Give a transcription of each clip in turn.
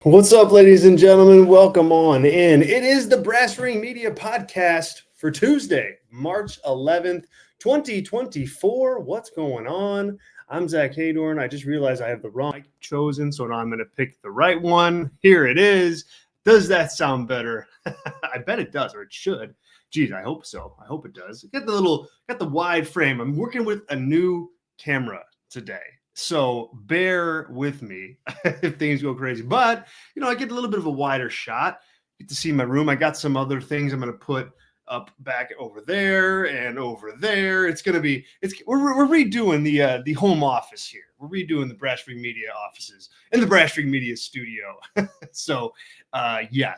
What's up, ladies and gentlemen? Welcome on in. It is the Brass Ring Media Podcast for Tuesday, March 11th, 2024. What's going on? I'm Zach Haydorn. I just realized I have the wrong mic chosen, so now I'm going to pick the right one. Here it is. Does that sound better? I bet it does, or it should. Geez, I hope so. I hope it does. Got the wide frame. I'm working with a new camera today. So bear with me if things go crazy. But, I get a little bit of a wider shot. Get to see my room. I got some other things I'm going to put up back over there and over there. We're redoing the home office here. We're redoing the Brass Ring Media offices and the Brass Ring Media studio. So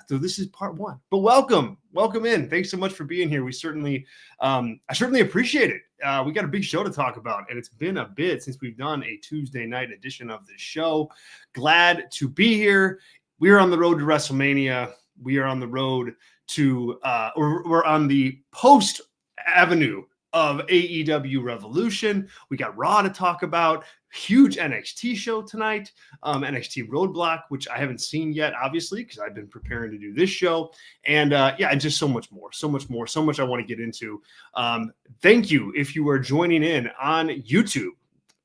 this is part one. But welcome in. Thanks so much for being here. I certainly appreciate it. We got a big show to talk about, and it's been a bit since we've done a Tuesday night edition of this show. Glad to be here. We are on the road to WrestleMania. We are on the road to we're on the post avenue of AEW Revolution. We got Raw to talk about. Huge NXT show tonight. NXT Roadblock, which I haven't seen yet, obviously, because I've been preparing to do this show. And and just so much more. So much I want to get into. Thank you if you are joining in on YouTube.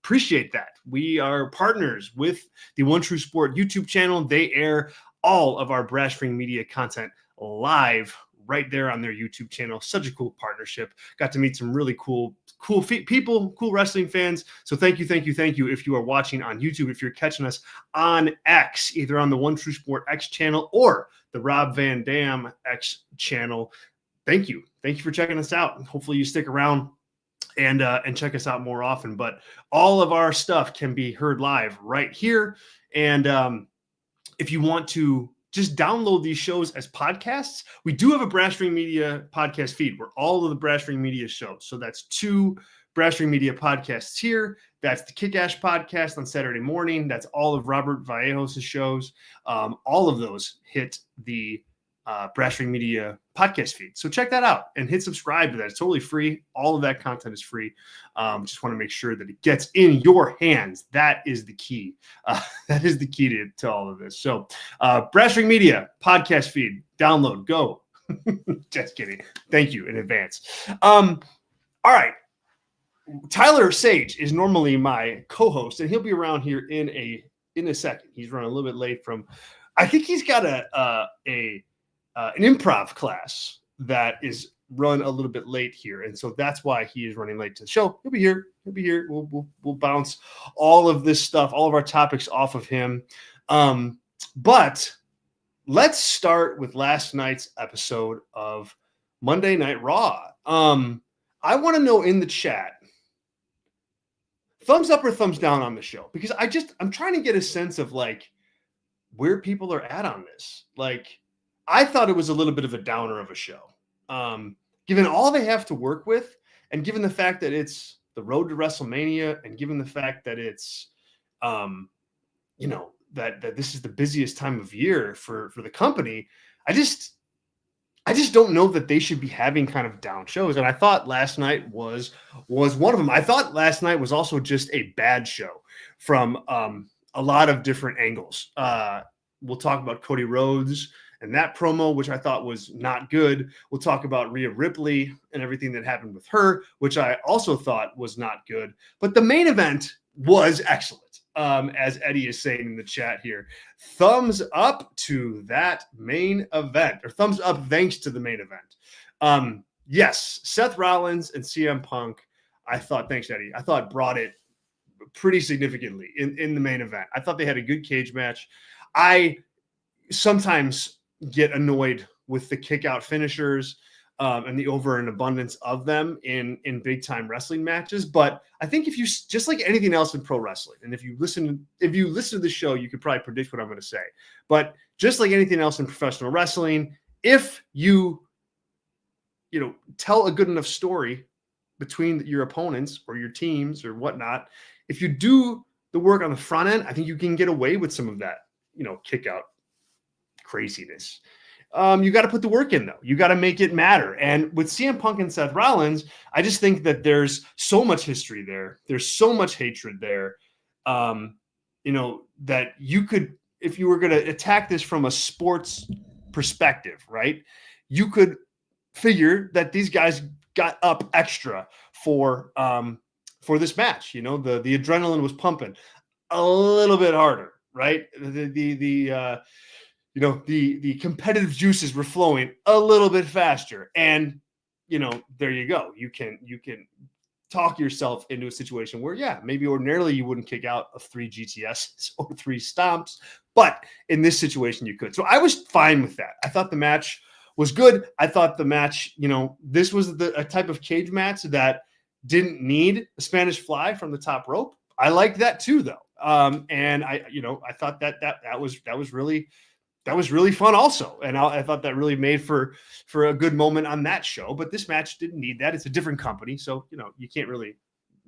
Appreciate that. We are partners with the One True Sport YouTube channel. They air all of our Brass Ring Media content live right there on their YouTube channel. Such a cool partnership. Got to meet some really cool people, cool wrestling fans. So thank you if you are watching on YouTube. If you're catching us on X, either on the One True Sport X channel or the Rob Van Dam X channel, thank you for checking us out. Hopefully you stick around and check us out more often. But all of our stuff can be heard live right here. And if you want to just download these shows as podcasts, we do have a Brass Ring Media podcast feed where all of the Brass Ring Media shows. So that's 2 Brass Ring Media podcasts here. That's the Kick-Ash podcast on Saturday morning. That's all of Robert Vallejos' shows. All of those hit the Brass Ring Media podcast feed. So check that out and hit subscribe to that. It's totally free. All of that content is free. Just want to make sure that it gets in your hands. That is the key. That is the key to all of this. So Brass Ring Media podcast feed, download, go. Just kidding. Thank you in advance. All right. Tyler Sage is normally my co-host, and he'll be around here in a second. He's running a little bit late from, I think he's got an improv class that is run a little bit late here, and so that's why he is running late to the show. He'll be here. We'll bounce all of this stuff, all of our topics off of him. But let's start with last night's episode of Monday Night Raw. I want to know in the chat, thumbs up or thumbs down on the show, because I'm trying to get a sense of like where people are at on this. Like, I thought it was a little bit of a downer of a show, given all they have to work with, and given the fact that it's the road to WrestleMania, and given the fact that it's, that this is the busiest time of year for the company. I just don't know that they should be having kind of down shows. And I thought last night was one of them. I thought last night was also just a bad show from a lot of different angles. We'll talk about Cody Rhodes and that promo, which I thought was not good. We'll talk about Rhea Ripley and everything that happened with her, which I also thought was not good. But the main event was excellent, as Eddie is saying in the chat here. Thumbs up to that main event, or thumbs up thanks to the main event. Yes, Seth Rollins and CM Punk, I thought, thanks, Eddie, I thought brought it pretty significantly in the main event. I thought they had a good cage match. I sometimes get annoyed with the kick out finishers and the over and abundance of them in big time wrestling matches. But I think if you, just like anything else in pro wrestling, and if you listen to the show, you could probably predict what I'm going to say. But just like anything else in professional wrestling, if you tell a good enough story between your opponents or your teams or whatnot, if you do the work on the front end, I think you can get away with some of that, kick out craziness. You got to put the work in, though. You got to make it matter. And with CM Punk and Seth Rollins, I just think that there's so much history there. There's so much hatred there, that you could, if you were going to attack this from a sports perspective, right, you could figure that these guys got up extra for this match. The adrenaline was pumping a little bit harder, right? The competitive juices were flowing a little bit faster, and there you go. You can talk yourself into a situation where, yeah, maybe ordinarily you wouldn't kick out of 3 GTS or 3 stomps, but in this situation you could. So I was fine with that. I thought the match was good. I thought the match, this was a type of cage match that didn't need a Spanish fly from the top rope. I liked that too, though. And I thought that was really fun also. And I thought that really made for a good moment on that show, but this match didn't need that. It's a different company. So, you can't really,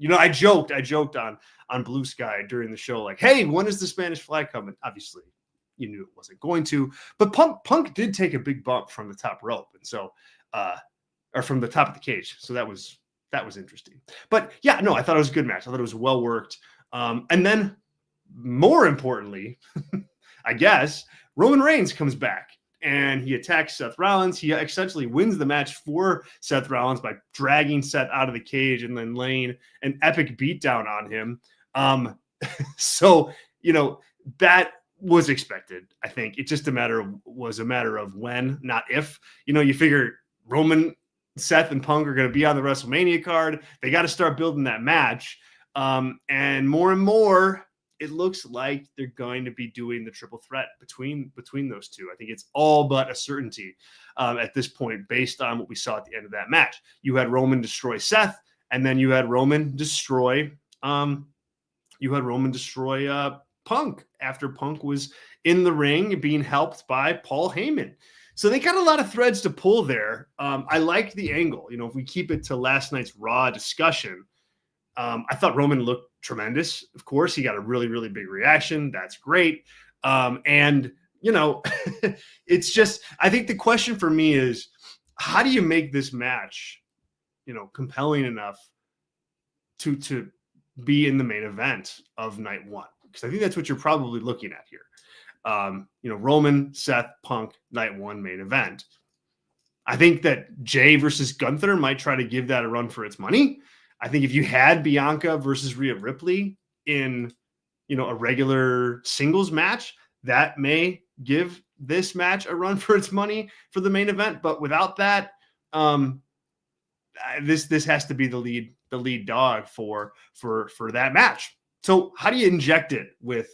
I joked on Blue Sky during the show, like, hey, when is the Spanish fly coming? Obviously you knew it wasn't going to, but Punk did take a big bump from the top rope. And so, or from the top of the cage. So that was interesting, but yeah, no, I thought it was a good match. I thought it was well worked. And then more importantly, I guess, Roman Reigns comes back and he attacks Seth Rollins. He essentially wins the match for Seth Rollins by dragging Seth out of the cage and then laying an epic beatdown on him. So, that was expected. I think it just was a matter of when, not if. You figure Roman, Seth, and Punk are going to be on the WrestleMania card. They got to start building that match. And more, it looks like they're going to be doing the triple threat between those two. I think it's all but a certainty at this point, based on what we saw at the end of that match. You had Roman destroy Seth, and then you had Roman destroy Punk after Punk was in the ring being helped by Paul Heyman. So they got a lot of threads to pull there. I liked the angle. If we keep it to last night's Raw discussion, I thought Roman looked tremendous. Of course, he got a really, really big reaction. That's great. And it's just, I think the question for me is, how do you make this match, compelling enough to be in the main event of night one? Because I think that's what you're probably looking at here. Roman, Seth, Punk, night one main event. I think that Jay versus Gunther might try to give that a run for its money. I think if you had Bianca versus Rhea Ripley in, a regular singles match, that may give this match a run for its money for the main event. But without that, this has to be the lead dog for that match. So how do you inject it with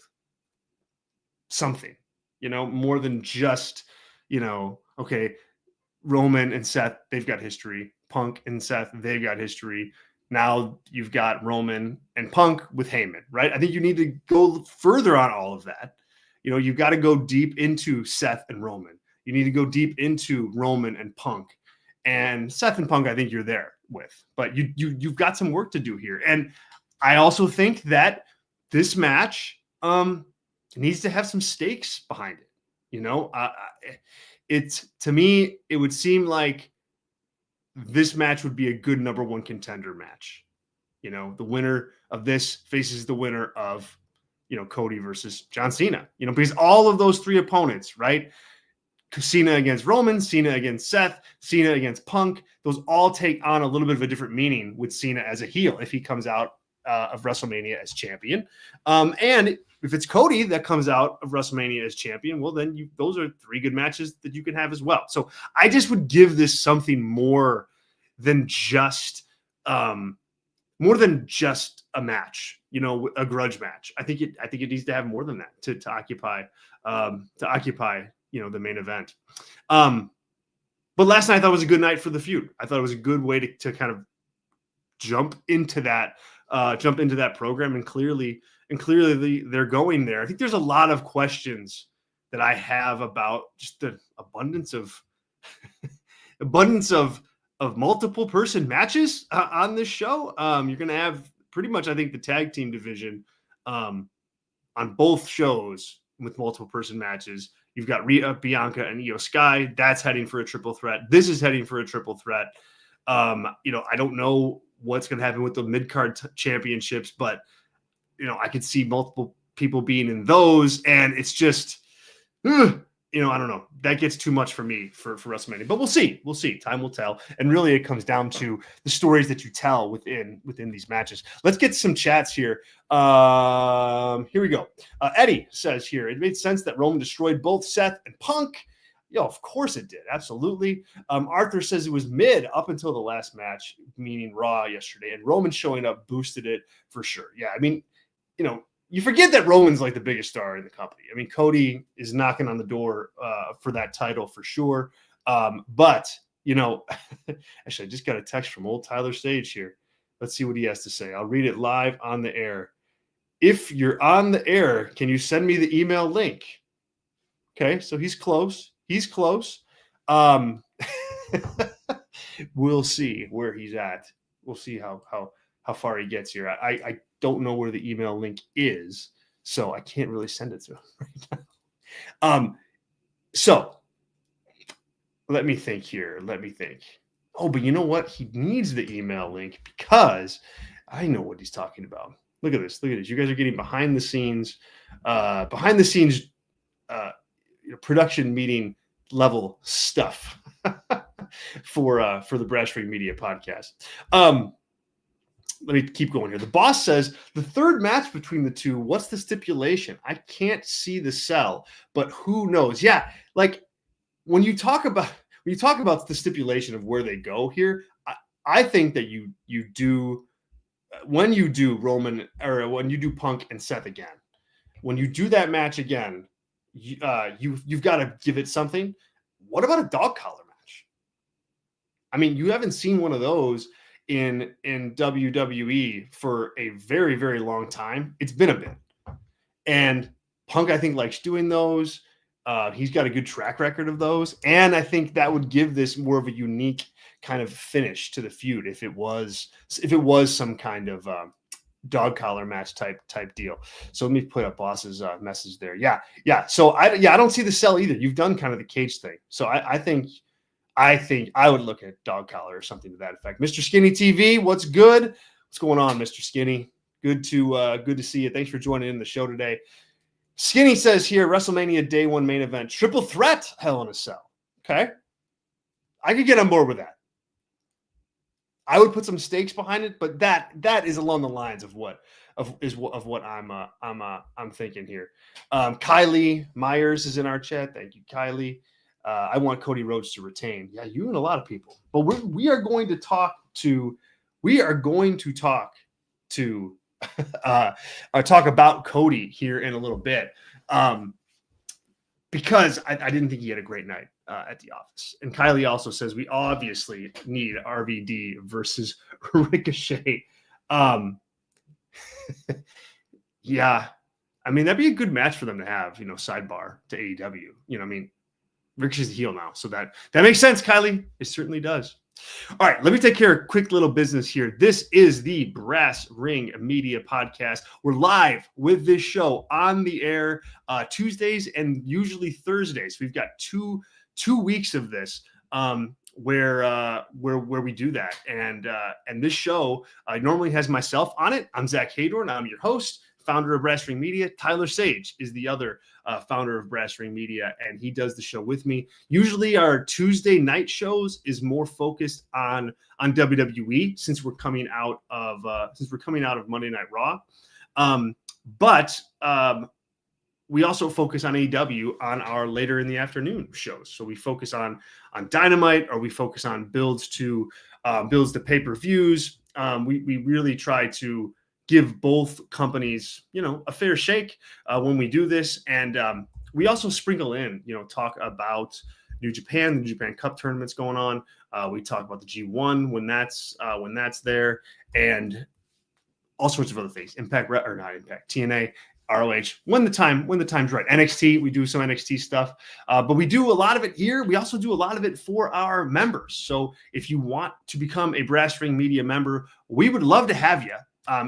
something, more than just, okay, Roman and Seth, they've got history. Punk and Seth, they've got history. Now you've got Roman and Punk with Heyman, right? I think you need to go further on all of that. You've got to go deep into Seth and Roman. You need to go deep into Roman and Punk. And Seth and Punk, I think you're there with. But you've got some work to do here. And I also think that this match needs to have some stakes behind it. It's, to me, it would seem like this match would be a good number one contender match. The winner of this faces the winner of, Cody versus John Cena, because all of those 3 opponents, right? Cena against Roman, Cena against Seth, Cena against Punk, those all take on a little bit of a different meaning with Cena as a heel if he comes out of WrestleMania as champion. And if it's Cody that comes out of WrestleMania as champion, well, then those are 3 good matches that you can have as well. So I just would give this something more than just a match, a grudge match. I think it needs to have more than that to occupy the main event. But last night I thought was a good night for the feud. I thought it was a good way to kind of jump into that program, and clearly they're going there. I think there's a lot of questions that I have about just the abundance of multiple person matches on this show. You're going to have pretty much, I think, the tag team division on both shows with multiple person matches. You've got Rhea, Bianca, and Io Sky. That's heading for a triple threat. This is heading for a triple threat. I don't know what's going to happen with the mid-card championships, but I could see multiple people being in those, and it's just, I don't know. That gets too much for me for WrestleMania, but we'll see. We'll see. Time will tell. And really, it comes down to the stories that you tell within these matches. Let's get some chats here. Here we go. Eddie says here, it made sense that Roman destroyed both Seth and Punk. Of course it did. Absolutely. Arthur says it was mid up until the last match, meaning Raw yesterday, and Roman showing up boosted it for sure. Yeah, I mean, you forget that Roman's like the biggest star in the company. I mean, Cody is knocking on the door for that title for sure. But, actually, I just got a text from old Tyler Sage here. Let's see what he has to say. I'll read it live on the air. If you're on the air, can you send me the email link? Okay, so he's close. He's close. We'll see where he's at. We'll see how far he gets here. I don't know where the email link is, so I can't really send it to him right now. So let me think here. Oh, but you know what? He needs the email link because I know what he's talking about. Look at this. You guys are getting behind the scenes production meeting level stuff for the Brass Ring Media podcast. Let me keep going here. The boss says the third match between the two, what's the stipulation? I can't see the sell, but who knows? Yeah, like when you talk about the stipulation of where they go here, I think that you do when you do Roman or when you do Punk and Seth again, when you do that match again, you've got to give it something. What about a dog collar match? I mean, you haven't seen one of those in WWE for a very, very long time. It's been a bit. And Punk, I think, likes doing those. He's got a good track record of those. And I think that would give this more of a unique kind of finish to the feud if it was some kind of dog collar match type deal. So let me put up Boss's message there. Yeah. So I don't see the sell either. You've done kind of the cage thing. So I think I would look at dog collar or something to that effect. Mr. Skinny TV, what's good? What's going on, Mr. Skinny? Good to see you. Thanks for joining in the show today. Skinny says here, WrestleMania Day 1 main event, triple threat, Hell in a Cell. Okay, I could get on board with that. I would put some stakes behind it, but that is along the lines of what I'm thinking here. Kylie Myers is in our chat. Thank you, Kylie. I want Cody Rhodes to retain. Yeah, you and a lot of people. But we are going to talk about Cody here in a little bit, because I didn't think he had a great night at the office. And Kylie also says we obviously need RVD versus Ricochet. Yeah, I mean that'd be a good match for them to have. Sidebar to AEW. Ricochet's the heel now, so that makes sense, Kylie. It certainly does. All right, let me take care of quick little business here. This is the Brass Ring Media Podcast. We're live with this show on the air Tuesdays and usually Thursdays. We've got two weeks of this where we do that, and this show normally has myself on it. I'm Zach Haydorn. I'm your host, founder of Brass Ring Media. Tyler Sage is the other founder of Brass Ring Media, and he does the show with me. Usually our Tuesday night shows is more focused on WWE since we're coming out of Monday Night Raw. But we also focus on AEW on our later in the afternoon shows. So we focus on Dynamite, or we focus on builds to pay-per-views. We really try to give both companies, a fair shake when we do this. And we also sprinkle in, talk about New Japan, the New Japan Cup tournaments going on. We talk about the G1 when that's there, and all sorts of other things. TNA, ROH, when the time's right. NXT, we do some NXT stuff, but we do a lot of it here. We also do a lot of it for our members. So if you want to become a Brass Ring Media member, we would love to have you.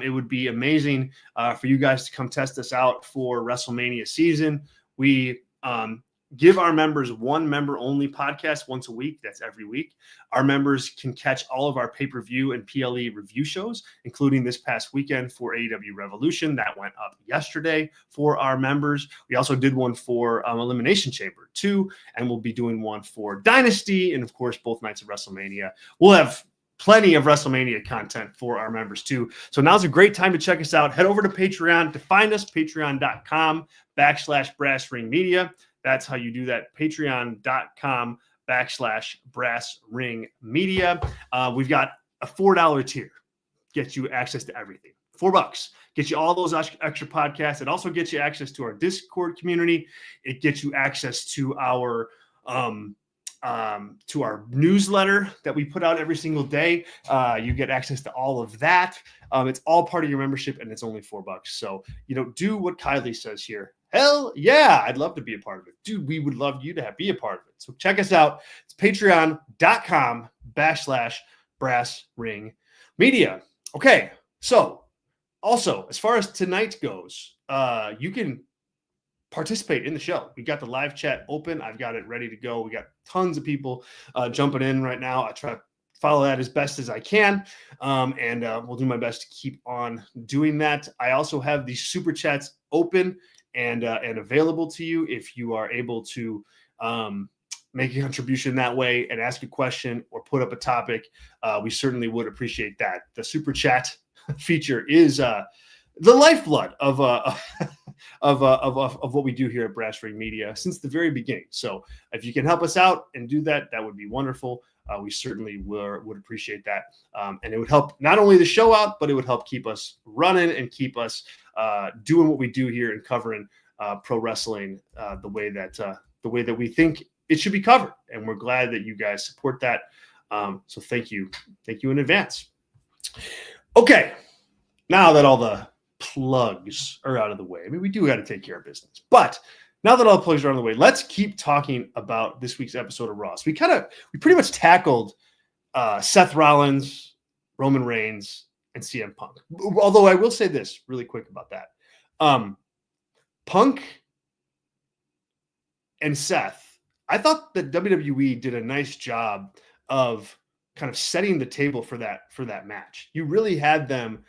It would be amazing for you guys to come test us out for WrestleMania season. We give our members one member-only podcast once a week. That's every week. Our members can catch all of our pay-per-view and PLE review shows, including this past weekend for AEW Revolution. That went up yesterday for our members. We also did one for Elimination Chamber 2, and we'll be doing one for Dynasty, and, of course, both nights of WrestleMania. We'll have plenty of WrestleMania content for our members, too. So now's a great time to check us out. Head over to Patreon to find us, patreon.com/BrassRingMedia. That's how you do that. Patreon.com/BrassRingMedia. We've got a $4 tier. Gets you access to everything. $4. Gets you all those extra podcasts. It also gets you access to our Discord community. It gets you access to our newsletter that we put out every single day. You get access to all of that. It's all part of your membership, and it's only $4. So, do what Kylie says here. Hell yeah, I'd love to be a part of it. Dude, we would love you to be a part of it. So check us out. It's patreon.com/BrassRingMedia. Okay, so also, as far as tonight goes, you can participate in the show. We got the live chat open. I've got it ready to go. We got tons of people jumping in right now. I try to follow that as best as I can, and we'll do my best to keep on doing that. I also have the super chats open and available to you if you are able to make a contribution that way and ask a question or put up a topic. We certainly would appreciate that. The super chat feature is the lifeblood of what we do here at Brass Ring Media since the very beginning. So if you can help us out and do that, that would be wonderful. We certainly would appreciate that. And it would help not only the show out, but it would help keep us running and keep us doing what we do here and covering pro wrestling the way that we think it should be covered. And we're glad that you guys support that. So thank you in advance. Okay, now that all the plugs are out of the way, I mean, we do got to take care of business, but now that all the plugs are out of the way, let's keep talking about this week's episode of Raw. So we pretty much tackled Seth Rollins, Roman Reigns, and CM Punk. Although I will say this really quick about that. Punk and Seth, I thought that WWE did a nice job of kind of setting the table for that match. You really had them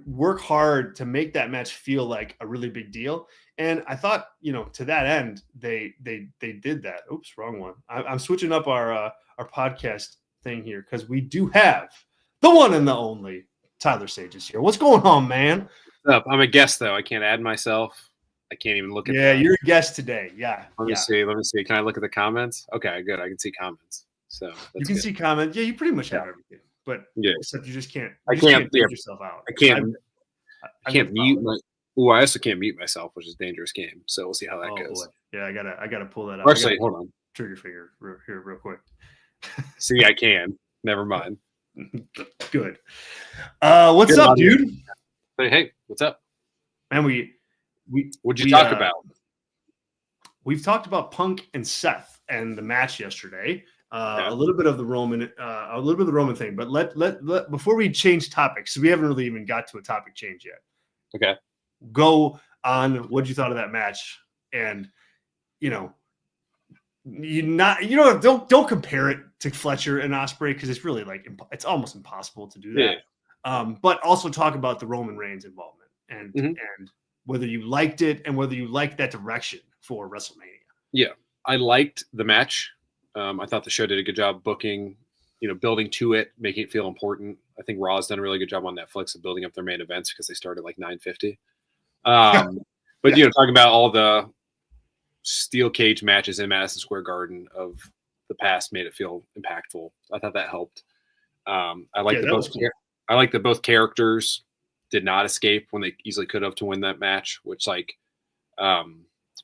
work hard to make that match feel like a really big deal. And I thought, to that end, they did that. Oops, wrong one. I'm switching up our podcast thing here because we do have the one and the only Tyler Sage is here. What's going on, man? What's up? I'm a guest though. I can't add myself. I can't even look at. Yeah, you're a guest today. Yeah. Let me see. Can I look at the comments? Okay, good. I can see comments. So you can see comments. Yeah, you pretty much have everything. But except you just can't. I can't take yourself out. I can't mute my. Oh, I also can't mute myself, which is a dangerous game. So we'll see how that goes. Boy. Yeah, I gotta pull that up. Actually, hold on. Trigger finger here real quick. See, I can. Never mind. Good. What's up, dude? Hey, what's up? Man, what'd you talk about? We've talked about Punk and Seth and the match yesterday. A little bit of the Roman thing, but let before we change topics, we haven't really even got to a topic change yet. Okay. Go on. What you thought of that match, and don't compare it to Fletcher and Ospreay because it's really it's almost impossible to do that. Yeah. But also talk about the Roman Reigns involvement and whether you liked it and whether you liked that direction for WrestleMania. Yeah, I liked the match. I thought the show did a good job booking, building to it, making it feel important. I think Raw has done a really good job on Netflix of building up their main events because they started like 9:50. But talking about all the steel cage matches in Madison Square Garden of the past made it feel impactful. I thought that helped. I like that both characters did not escape when they easily could have to win that match, which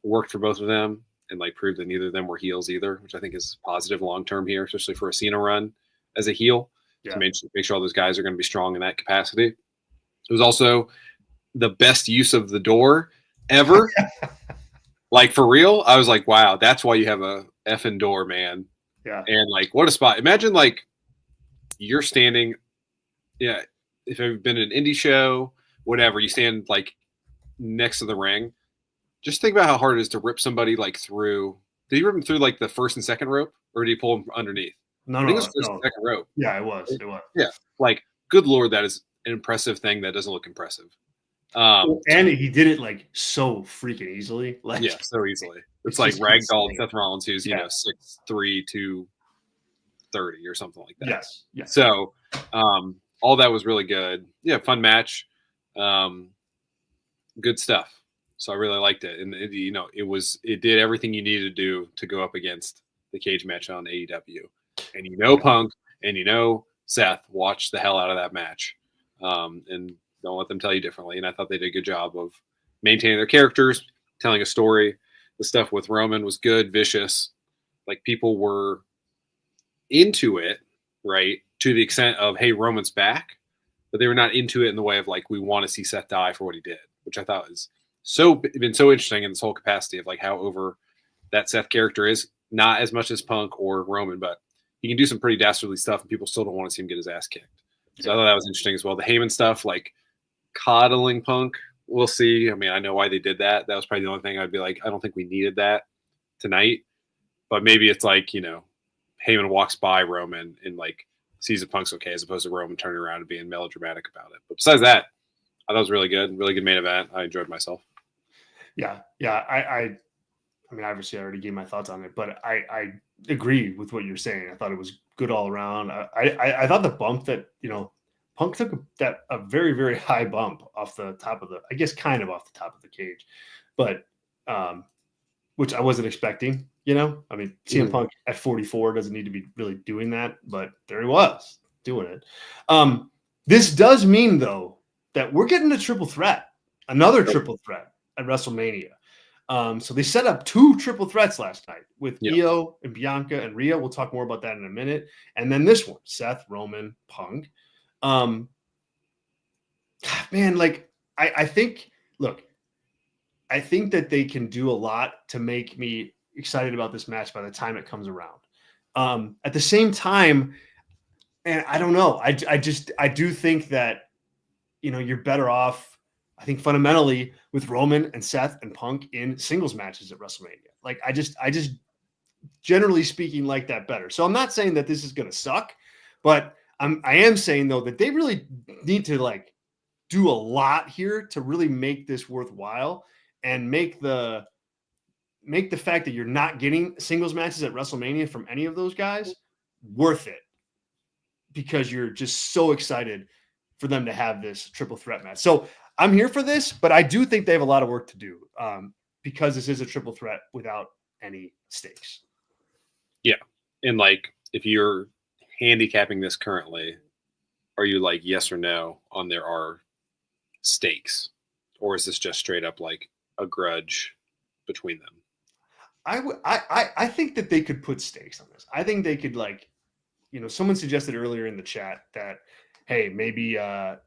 worked for both of them. And proved that neither of them were heels either, which I think is positive long term here, especially for a Cena run as a heel. Yeah. To make sure all those guys are going to be strong in that capacity. It was also the best use of the door ever. For real, I was like, wow, that's why you have a effing door, man. Yeah. And what a spot. Imagine you're standing. Yeah, if you've been in an indie show, whatever, you stand next to the ring. Just think about how hard it is to rip somebody like through. Did he rip him through like the first and second rope, or did he pull him underneath? No, I think it was first and no. second rope. Yeah, it was. It was. Yeah, like good lord, that is an impressive thing that doesn't look impressive. And he did it like so freaking easily. Like so easily. It's it's like just ragdoll insane. Seth Rollins, who's Yeah. 6'3", 230 or something like that. Yes. So all that was really good. Yeah, fun match. Good stuff. So I really liked it, and it did everything you needed to do to go up against the cage match on AEW. And Punk and Seth watched the hell out of that match, and don't let them tell you differently. And I thought they did a good job of maintaining their characters, telling a story. The stuff with Roman was good, vicious. Like people were into it, right? To the extent of, hey, Roman's back, but they were not into it in the way of like, we want to see Seth die for what he did, which I thought was been so interesting in this whole capacity of like how over that Seth character is. Not as much as Punk or Roman, but he can do some pretty dastardly stuff, and people still don't want to see him get his ass kicked. So I thought that was interesting as well. The Heyman stuff, like coddling Punk, we'll see. I mean, I know why they did that. That was probably the only thing I'd be like, I don't think we needed that tonight. But maybe it's like, Heyman walks by Roman and like sees if Punk's okay, as opposed to Roman turning around and being melodramatic about it. But besides that, I thought it was really good main event. I enjoyed myself. Yeah. I mean, obviously, I already gave my thoughts on it, but I agree with what you're saying. I thought it was good all around. I thought the bump that Punk took a very, very high bump off the top of I guess kind of off the top of the cage, but which I wasn't expecting. I mean, CM Punk at 44 doesn't need to be really doing that, but there he was doing it. This does mean though that we're getting a triple threat, another triple threat at WrestleMania. So they set up 2 triple threats last night with Io and Bianca and Rhea. We'll talk more about that in a minute. And then this one, Seth, Roman, Punk. Man, like I think that they can do a lot to make me excited about this match by the time it comes around. At the same time, and I don't know, I do think that, you're better off, I think fundamentally, with Roman and Seth and Punk in singles matches at WrestleMania. Like I just generally speaking like that better. So I'm not saying that this is going to suck, but I am saying though that they really need to like do a lot here to really make this worthwhile and make the fact that you're not getting singles matches at WrestleMania from any of those guys worth it, because you're just so excited for them to have this triple threat match. So I'm here for this, but I do think they have a lot of work to do because this is a triple threat without any stakes. Yeah. And like, if you're handicapping this currently, are you like yes or no on there are stakes, or is this just straight up like a grudge between them? I think that they could put stakes on this. I think they could someone suggested earlier in the chat that, hey, maybe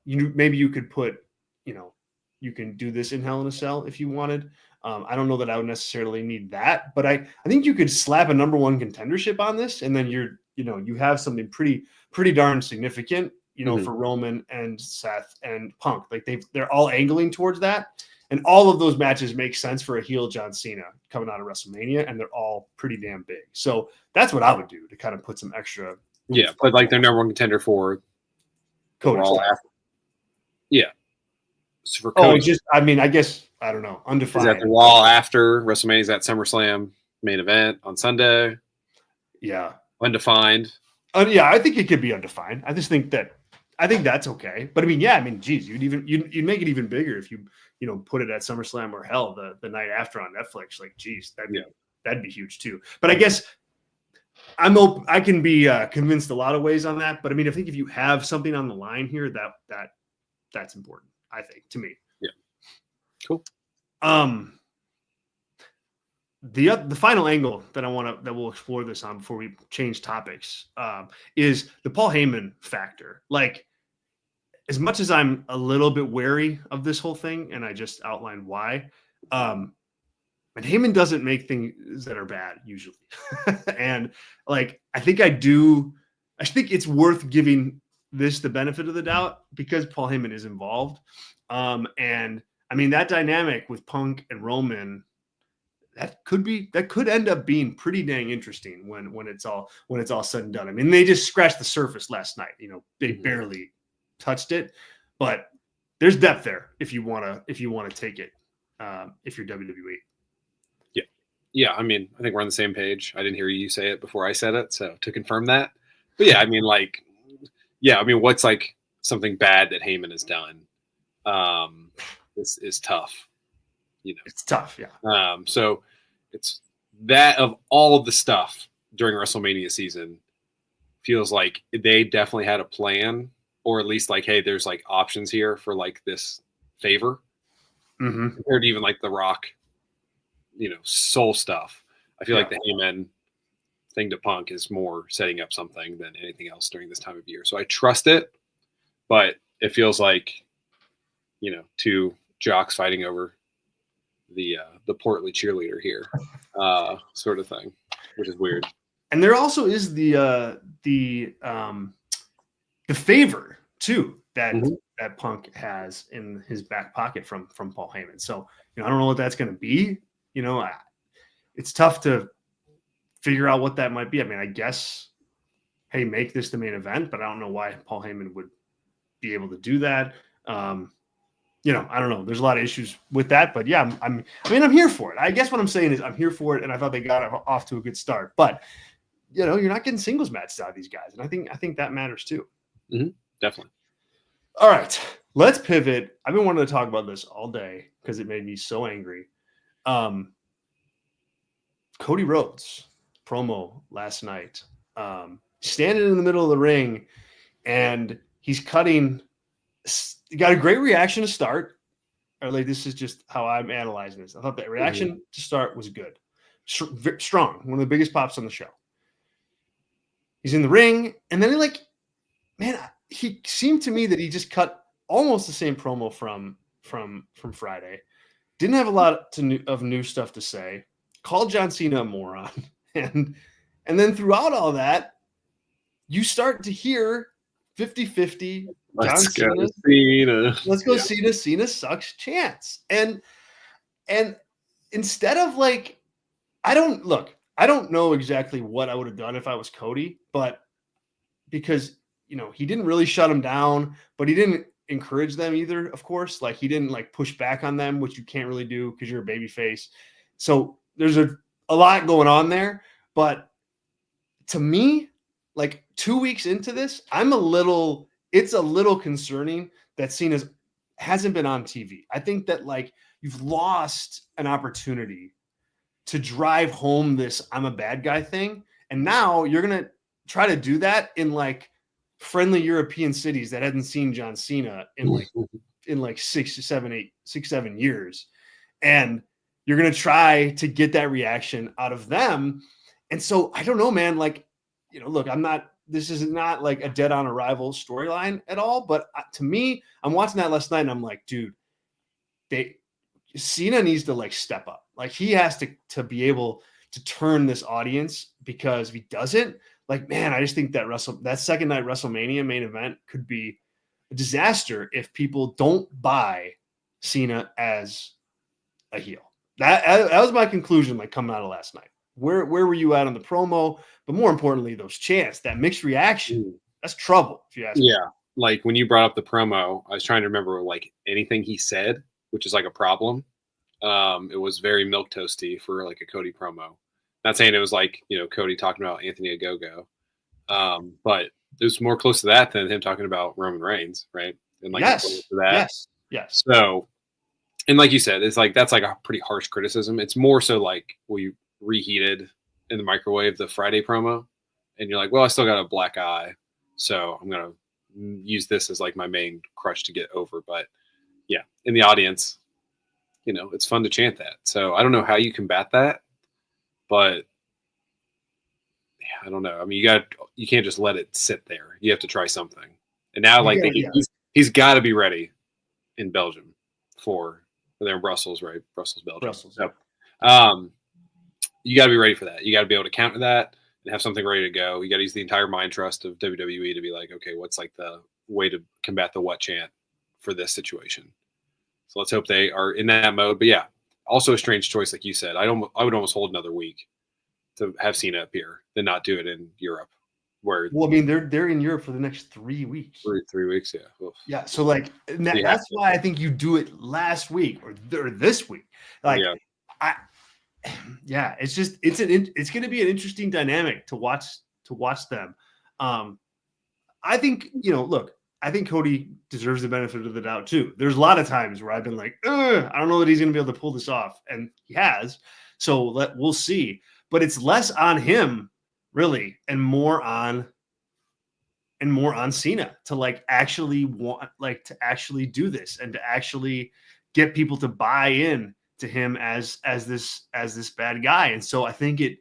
you could put, you can do this in Hell in a Cell if you wanted. I don't know that I would necessarily need that, but I think you could slap a number 1 contendership on this, and then you have something pretty darn significant, for Roman and Seth and Punk. Like they're all angling towards that. And all of those matches make sense for a heel John Cena coming out of WrestleMania, and they're all pretty damn big. So that's what I would do to kind of put some extra. Yeah, but like their number 1 contender for Cody. Yeah. So for Cody, I guess, I don't know, undefined. Is that the Raw after WrestleMania? Is that SummerSlam main event on Sunday? Yeah. Undefined. Yeah, I think it could be undefined. I think that's okay. But geez, you'd make it even bigger if you put it at SummerSlam or Hell the night after on Netflix. Like, geez, that'd be huge too. But I guess I can be convinced a lot of ways on that. But I think if you have something on the line here, that's important, I think, to me. Yeah. Cool. The final angle that we'll explore this on before we change topics is the Paul Heyman factor. Like, as much as I'm a little bit wary of this whole thing, and I just outlined why, and Heyman doesn't make things that are bad usually. And like, I think it's worth giving this the benefit of the doubt because Paul Heyman is involved. And I mean, that dynamic with Punk and Roman, that could end up being pretty dang interesting when it's all said and done. I mean, they just scratched the surface last night. They barely touched it, but there's depth there if you want to take it. If you're WWE. Yeah. I mean, I think we're on the same page. I didn't hear you say it before I said it, so to confirm that. But yeah, I mean, what's like something bad that Heyman has done? Is tough. It's tough, yeah. So it's that of all of the stuff during WrestleMania season, feels like they definitely had a plan, or at least like, hey, there's like options here for like this favor compared to even like the Rock, soul stuff. I feel like the Heyman thing to Punk is more setting up something than anything else during this time of year. So I trust it, but it feels like, two jocks fighting over the portly cheerleader here, sort of thing, which is weird. And there also is the favor too that Punk has in his back pocket from Paul Heyman. So I don't know what that's going to be. It's tough to figure out what that might be. I mean, I guess, hey, make this the main event, but I don't know why Paul Heyman would be able to do that. I don't know. There's a lot of issues with that, but yeah, I'm here for it. I guess what I'm saying is I'm here for it, and I thought they got off to a good start. But you're not getting singles matches out of these guys, and I think that matters too. Definitely. All right, let's pivot. I've been wanting to talk about this all day because it made me so angry. Cody Rhodes promo last night, standing in the middle of the ring, and he's cutting. He got a great reaction to start. Or like, this is just how I'm analyzing this. I thought the reaction to start was good, strong, one of the biggest pops on the show. He's in the ring, and then he seemed to me that he just cut almost the same promo from Friday. Didn't have a lot of new stuff to say. Called John Cena a moron, and then throughout all that, you start to hear 50-50. Let's go Cena. Let's go Cena. Cena sucks chance. And instead of I don't know exactly what I would have done if I was Cody, but because he didn't really shut him down, but he didn't encourage them either, of course. Like, he didn't push back on them, which you can't really do because you're a babyface. So there's a lot going on there. But to me, 2 weeks into this, it's a little concerning that Cena hasn't been on TV. I think that you've lost an opportunity to drive home this I'm a bad guy thing. And now you're going to try to do that in friendly European cities that hadn't seen John Cena in 7 years. And you're going to try to get that reaction out of them. And so I don't know, man, look, this is not a dead on arrival storyline at all. But to me, I'm watching that last night and I'm like, dude, Cena needs to step up. He has to be able to turn this audience, because if he doesn't, man, I just think that second night WrestleMania main event could be a disaster if people don't buy Cena as a heel. That was my conclusion, coming out of last night. Where were you at on the promo? But more importantly, those chants, that mixed reaction, that's trouble, if you ask me. Yeah. When you brought up the promo, I was trying to remember anything he said, which is a problem. It was very milquetoasty for a Cody promo. Not saying it was Cody talking about Anthony Ogogo, but it was more close to that than him talking about Roman Reigns, right? And yes. So, and like you said, it's that's a pretty harsh criticism. It's more so we reheated in the microwave the Friday promo, and you're well, I still got a black eye, so I'm gonna use this as my main crush to get over. But yeah, in the audience, it's fun to chant that. So I don't know how you combat that, but yeah, I don't know. I mean, you can't just let it sit there. You have to try something. And now he's got to be ready in Belgium they're in Brussels, right? Brussels, Belgium. Brussels. So, you got to be ready for that. You got to be able to counter that and have something ready to go. You got to use the entire mind trust of WWE to be okay, what's the way to combat the what chant for this situation? So let's hope they are in that mode. But yeah, also a strange choice, like you said. I would almost hold another week to have Cena appear than not do it in Europe. Where Well, I mean, they're in Europe for the next 3 weeks. 3 weeks, yeah. Oof. Yeah, so like that's why I think you do it last week or this week. Like, it's just it's going to be an interesting dynamic to watch them. I think look, I think Cody deserves the benefit of the doubt too. There's a lot of times where I've been like, I don't know that he's going to be able to pull this off, and he has. So we'll see. But it's less on him, really, and more on Cena to like actually actually do this and to actually get people to buy in to him as this bad guy. And so I think it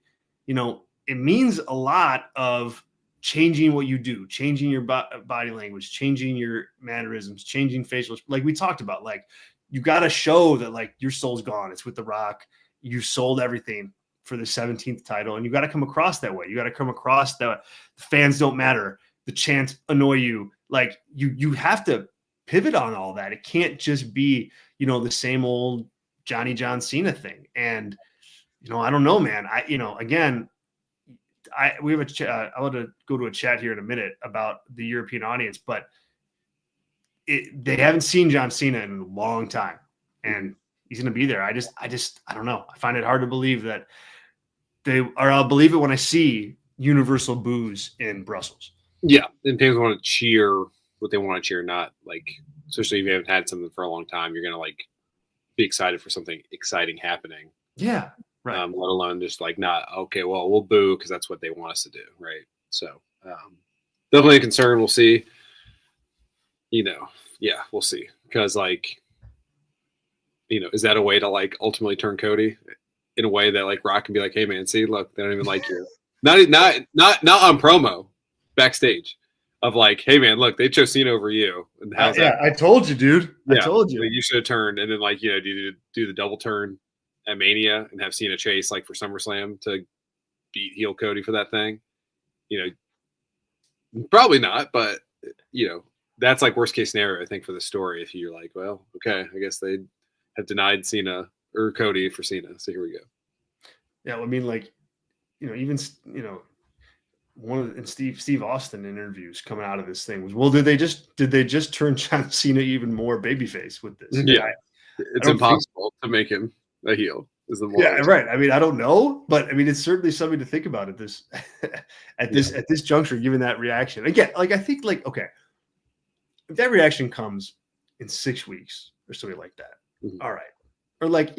means a lot of changing what you do, changing your body language, changing your mannerisms, changing facial, like we talked about. Like, you got to show that like your soul's gone. It's with The Rock. You sold everything for the 17th title, and you got to come across that way. You got to come across that the fans don't matter. The chants annoy you. Like, you have to pivot on all that. It can't just be, the same old John Cena thing. And, I don't know, man. We have a chat. I want to go to a chat here in a minute about the European audience, but they haven't seen John Cena in a long time, and he's going to be there. I don't know. I find it hard to believe that I'll believe it when I see universal boos in Brussels. Yeah, and fans want to cheer what they want to cheer, not like, especially if you haven't had something for a long time, you're going to like be excited for something exciting happening. Yeah. Right. Let alone just like not, okay, well, we'll boo because that's what they want us to do. Right. So definitely a concern. We'll see. We'll see. Because like, is that a way to like ultimately turn Cody in a way that like Rock can be like, hey man, see, look, they don't even like you. Not on promo, backstage, of like, hey man, look, they chose Cena over you. And how's that? I told you, dude. I told you. You should have turned, and then like do the double turn at Mania and have Cena chase like for SummerSlam to beat heel Cody for that thing. Probably not, but that's like worst case scenario, I think, for the story. If you're like, well, okay, I guess they have denied Cena or Cody for Cena, so here we go. Yeah, well, I mean, like, even one of the Steve Austin interviews coming out of this thing was, well, did they just turn John Cena even more babyface with this? Yeah, it's impossible to make him a heel. Yeah, right. I mean, I don't know, but I mean, it's certainly something to think about at this at this juncture, given that reaction. Again, like, I think, like, okay, if that reaction comes in 6 weeks or something like that, all right, or like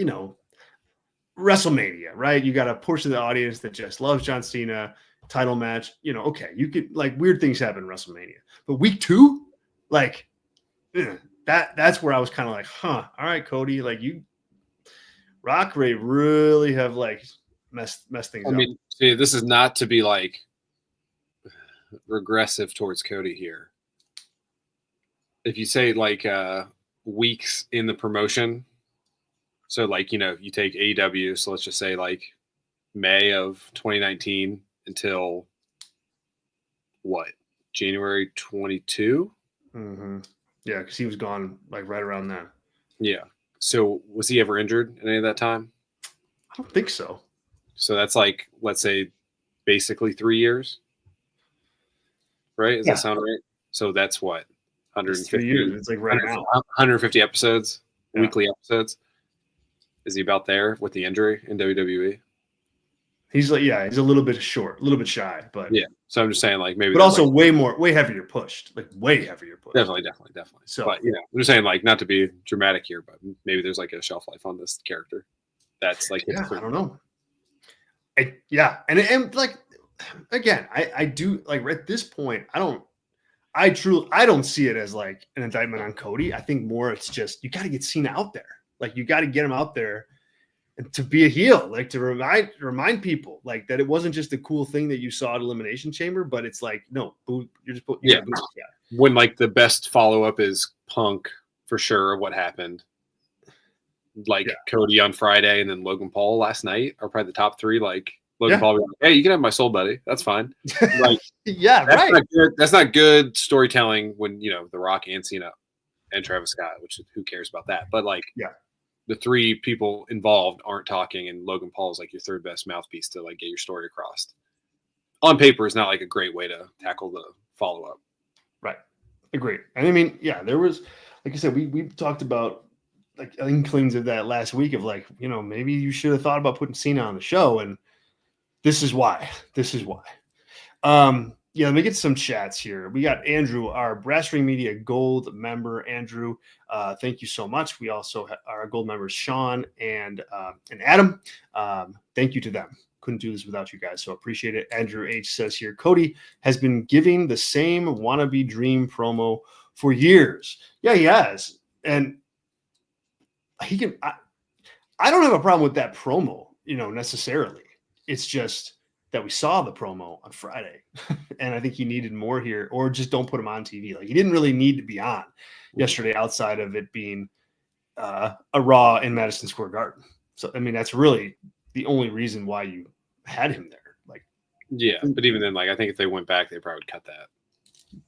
WrestleMania, right? You got a portion of the audience that just loves John Cena. Title match, okay, you could, like, weird things happen in WrestleMania, but week 2, like, that's where I was kind of like, all right, Cody, like, you Rock Ray really have like messed things up. I mean, see, this is not to be like regressive towards Cody here. If you say like weeks in the promotion, so like, you take AEW, so let's just say like May of 2019 until what, January 22? Mm-hmm. Yeah, because he was gone like right around then. Yeah. So was he ever injured in any of that time? I don't think so. So that's like, let's say, basically 3 years, right? Does that sound right? So that's what, 150 years. It's like right now. 150 episodes, weekly episodes. Is he about there with the injury in WWE? He's like, he's a little bit short, a little bit shy, but yeah. So I'm just saying, like, maybe, but also like, way heavier pushed, like way heavier pushed. Definitely. So, but I'm just saying, like, not to be dramatic here, but maybe there's like a shelf life on this character. That's like, I don't know. And like, again, I do, like, at this point, I don't see it as like an indictment on Cody. I think more it's just, you got to get Cena out there. Like, you got to get him out there. And to be a heel, like, to remind people, like, that it wasn't just a cool thing that you saw at Elimination Chamber, but it's like, no, you're just putting, when like the best follow up is Punk for sure, what happened, like Cody on Friday and then Logan Paul last night are probably the top 3. Like, Logan Paul, like, hey, you can have my soul, buddy. That's fine. Like, that's right. That's not good storytelling when The Rock and Cena and Travis Scott, which who cares about that? But like, Yeah. the three people involved aren't talking, and Logan Paul is like your third best mouthpiece to like get your story across. On paper, is not like a great way to tackle the follow up. Right. Agreed. And I mean, yeah, there was, like I said, we talked about like inklings of that last week of like, maybe you should have thought about putting Cena on the show, and this is why. This is why. Yeah, let me get some chats here. We got Andrew, our Brass Ring Media Gold member. Andrew, thank you so much. We also have our gold members, Sean and Adam. Thank you to them. Couldn't do this without you guys, so appreciate it. Andrew H says here, Cody has been giving the same wannabe dream promo for years. Yeah, he has, and he can. I don't have a problem with that promo, necessarily. It's just that we saw the promo on Friday, and I think he needed more here, or just don't put him on TV. Like, he didn't really need to be on yesterday outside of it being a Raw in Madison Square Garden. So, I mean, that's really the only reason why you had him there. Like, yeah, but even then, like, I think if they went back, they probably would cut that.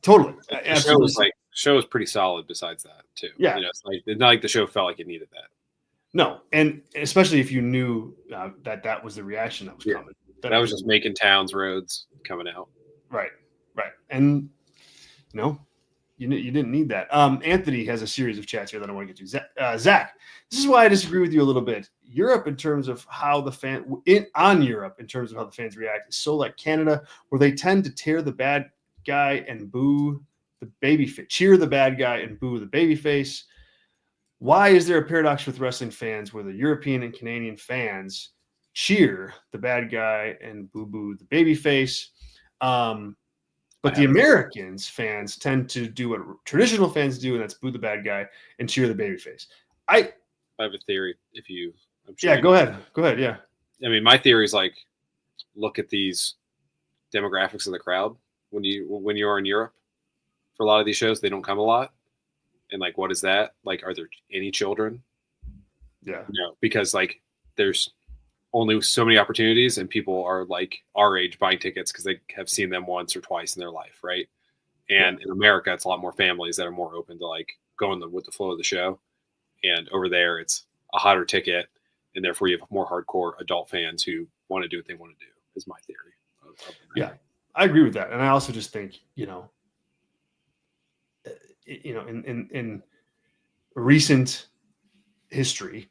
Totally. The show was pretty solid besides that too. Yeah. It's not like the show felt like it needed that. No. And especially if you knew that was the reaction that was coming. That was just making towns, roads coming out. Right. And, you didn't need that. Anthony has a series of chats here that I want to get to. Zach, this is why I disagree with you a little bit. Europe, in terms of how the fans react, is so like Canada, where they tend to tear the bad guy and boo the babyface, cheer the bad guy and boo the babyface. Why is there a paradox with wrestling fans where the European and Canadian fans cheer the bad guy and boo the babyface? But the Americans fans tend to do what traditional fans do, and that's boo the bad guy and cheer the babyface. I have a theory. Go ahead. Yeah. I mean, my theory is like, look at these demographics of the crowd when you are in Europe. For a lot of these shows, they don't come a lot, and like, what is that? Like, are there any children? Yeah. No, because like there's only so many opportunities, and people are like our age buying tickets because they have seen them once or twice in their life, right? And in America, it's a lot more families that are more open to like going with the flow of the show. And over there, it's a hotter ticket, and therefore you have more hardcore adult fans who want to do what they want to do. Is my theory. Yeah, I agree with that, and I also just think in recent history,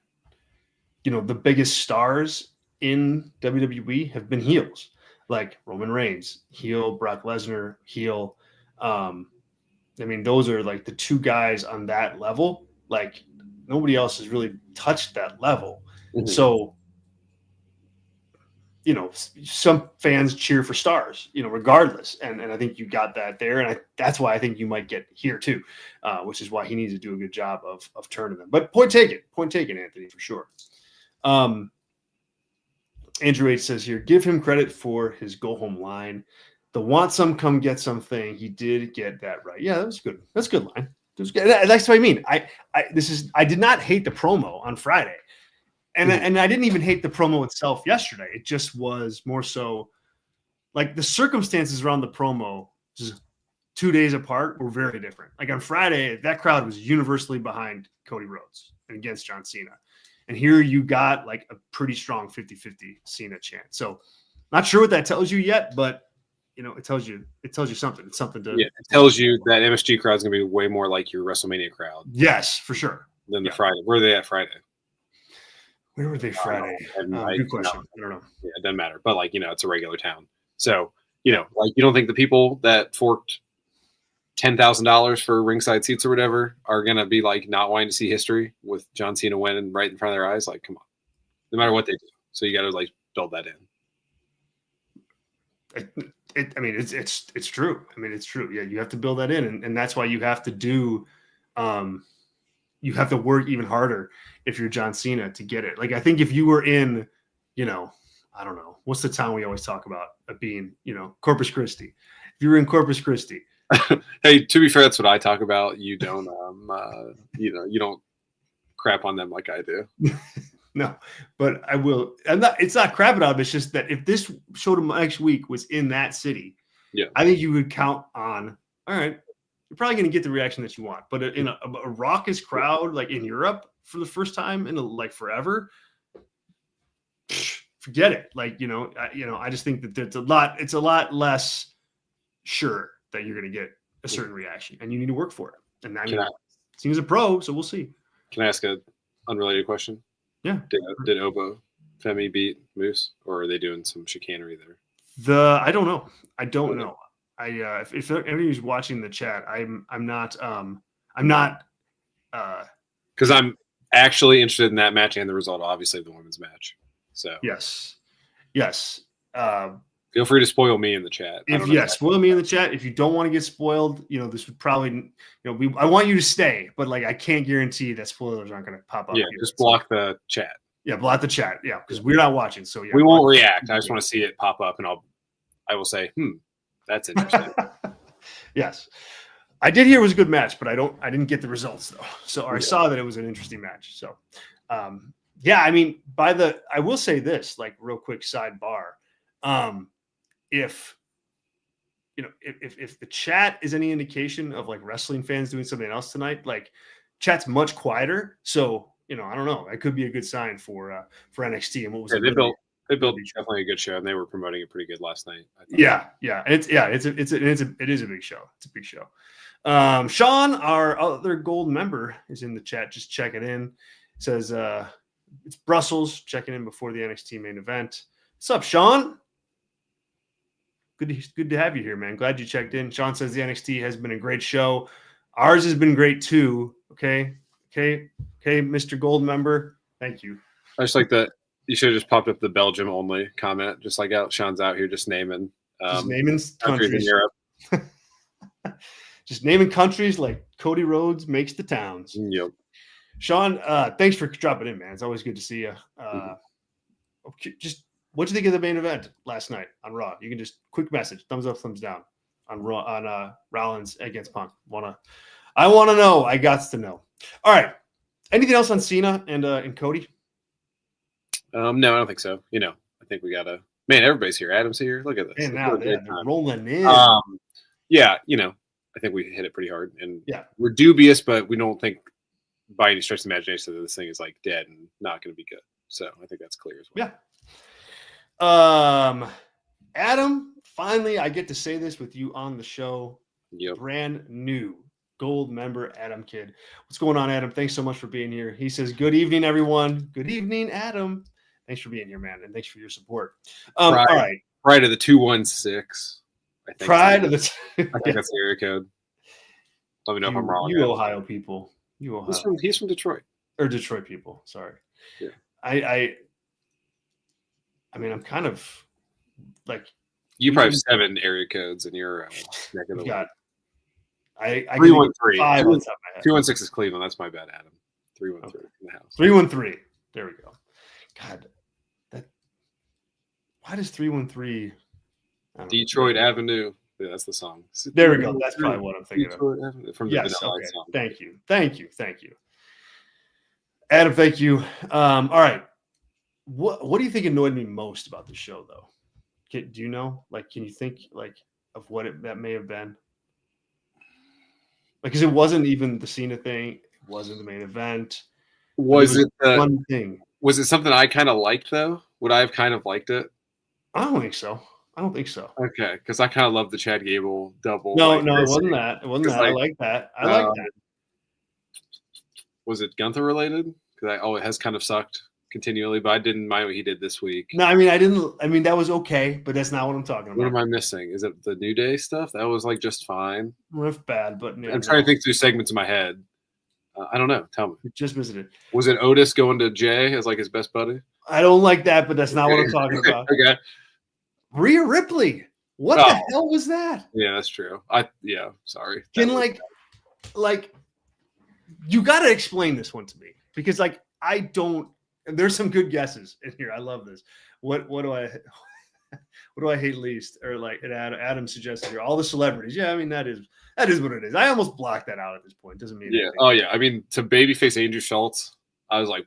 the biggest stars in WWE have been heels, like Roman Reigns, heel, Brock Lesnar, heel. I mean, those are like the two guys on that level. Like, nobody else has really touched that level. Mm-hmm. So, some fans cheer for stars, regardless. And I think you got that there. And that's why I think you might get here too, which is why he needs to do a good job of turning them. But point taken, Anthony, for sure. Andrew H says here, give him credit for his go home line. The want some, come get some thing. He did get that right. Yeah, that was good. That's a good line. That's what I mean. I did not hate the promo on Friday. And I didn't even hate the promo itself yesterday. It just was more so like the circumstances around the promo, just 2 days apart, were very different. Like on Friday, that crowd was universally behind Cody Rhodes and against John Cena. And here you got like a pretty strong 50-50 Cena chant. So not sure what that tells you yet, but it tells you something. It's something to. Yeah, it tells you that MSG crowd is going to be way more like your WrestleMania crowd. Yes, for sure. Than the Friday. Where are they at Friday? Where were they Friday? Good question. I don't know. Yeah, it doesn't matter. But it's a regular town. So, you don't think the people that forked $10,000 for ringside seats or whatever are going to be like not wanting to see history with John Cena winning right in front of their eyes? Like, come on. No matter what they do. So you got to build that in. It's true. It's true. Yeah, you have to build that in. And that's why you have to do you have to work even harder if you're John Cena to get it. Like, I think if you were in, I don't know, what's the town we always talk about being, Corpus Christi. If you were in Corpus Christi. Hey, to be fair, that's what I talk about. You don't, you don't crap on them like I do. No, but I will. It's not crapping on them. It's just that if this show next week was in that city, I think you would count on, all right, you're probably going to get the reaction that you want. But in a raucous crowd, like in Europe for the first time in like forever, forget it. Like, I just think that it's a lot less sure that you're going to get a certain reaction, and you need to work for it. And I mean, seems a pro, so we'll see. Can I ask a unrelated question? Yeah. Did Obo Femi beat Moose, or are they doing some chicanery there? I don't know. I don't know. If anybody's watching the chat, I'm not because I'm actually interested in that match and the result, obviously, of the women's match. So yes. Feel free to spoil me in the chat. Spoil me in the chat. If you don't want to get spoiled, this would probably, I want you to stay, but like I can't guarantee that spoilers aren't going to pop up. Yeah, just block the chat. Yeah, block the chat. Yeah, because we're not watching, so yeah, we won't react. I just want to see it pop up, and I will say, that's interesting. Yes, I did hear it was a good match, but I didn't get the results though. So I saw that it was an interesting match. So, I mean, I will say this, like real quick sidebar. If the chat is any indication of like wrestling fans doing something else tonight, like chat's much quieter. So, I don't know. That could be a good sign for NXT. And what was they built definitely a good show, and they were promoting it pretty good last night. Yeah. It is a big show. It's a big show. Sean, our other gold member, is in the chat. Just checking in. Says it's Brussels checking in before the NXT main event. What's up, Sean? Good to have you here, man. Glad you checked in. Sean says the NXT has been a great show. Ours has been great too. Okay, Mr. Gold member. Thank you. I just like that. You should have just popped up the Belgium only comment, just like Sean's out here just naming countries in Europe. Just naming countries like Cody Rhodes makes the towns. Yep. Sean, thanks for dropping in, man. It's always good to see you. Just what'd you think of the main event last night on Raw? You can just quick message, thumbs up, thumbs down on Raw, on Rollins against Punk. I want to know. I got to know. All right. Anything else on Cena and Cody? No, I don't think so. I think we gotta. Man, everybody's here. Adam's here. Look at this. And now they're rolling in. I think we hit it pretty hard, and we're dubious, but we don't think by any stretch of the imagination that this thing is like dead and not going to be good. So I think that's clear as well. Yeah. Adam, finally, I get to say this with you on the show. Yep. Brand new gold member, Adam Kidd. What's going on, Adam? Thanks so much for being here. He says, "Good evening, everyone." Good evening, Adam. Thanks for being here, man, and thanks for your support. All right. Pride of the 216. I think Pride of the. I think that's the area code. Let me know if I'm wrong. You Ohio people. He's from Detroit. Or Detroit people. Sorry. Yeah. I mean, I'm kind of like. You probably have 7 area codes in your neck of the woods. I 313. 216 is Cleveland. That's my bad, Adam. 313 in the house. 313. There we go. God, why does 313? Detroit Avenue. Yeah, that's the song. There we go. That's probably what I'm thinking Detroit of. Avenue, from the Vanilla okay. song. Thank you, Adam. Thank you. All right. What do you think annoyed me most about the show, though? Do you know? Like, can you think like of what that may have been? Like, because it wasn't even the Cena thing. It wasn't the main event. Was it one thing? Was it something I kind of liked, though? Would I have kind of liked it? I don't think so. Okay, because I kind of love the Chad Gable double. No, it wasn't that. I like that. I like that. Was it Gunther related? Because it has kind of sucked continually, but I didn't mind what he did this week. No, I mean, I didn't. I mean, that was okay, but that's not what I'm talking about. What am I missing? Is it the New Day stuff? That was like just fine. It's bad, but I'm trying to think through segments in my head. I don't know. Tell me. Just visited. Was it Otis going to Jay as like his best buddy? I don't like that, but that's not what I'm talking about. Okay. Rhea Ripley. What the hell was that? Yeah, that's true. Sorry. Can like you got to explain this one to me, because like I don't. There's some good guesses in here. I love this. What do I hate least? Or like Adam suggested here, all the celebrities. Yeah, I mean that is what it is. I almost blocked that out at this point. Doesn't mean anything. Oh yeah. I mean, to babyface Andrew Schultz, I was like,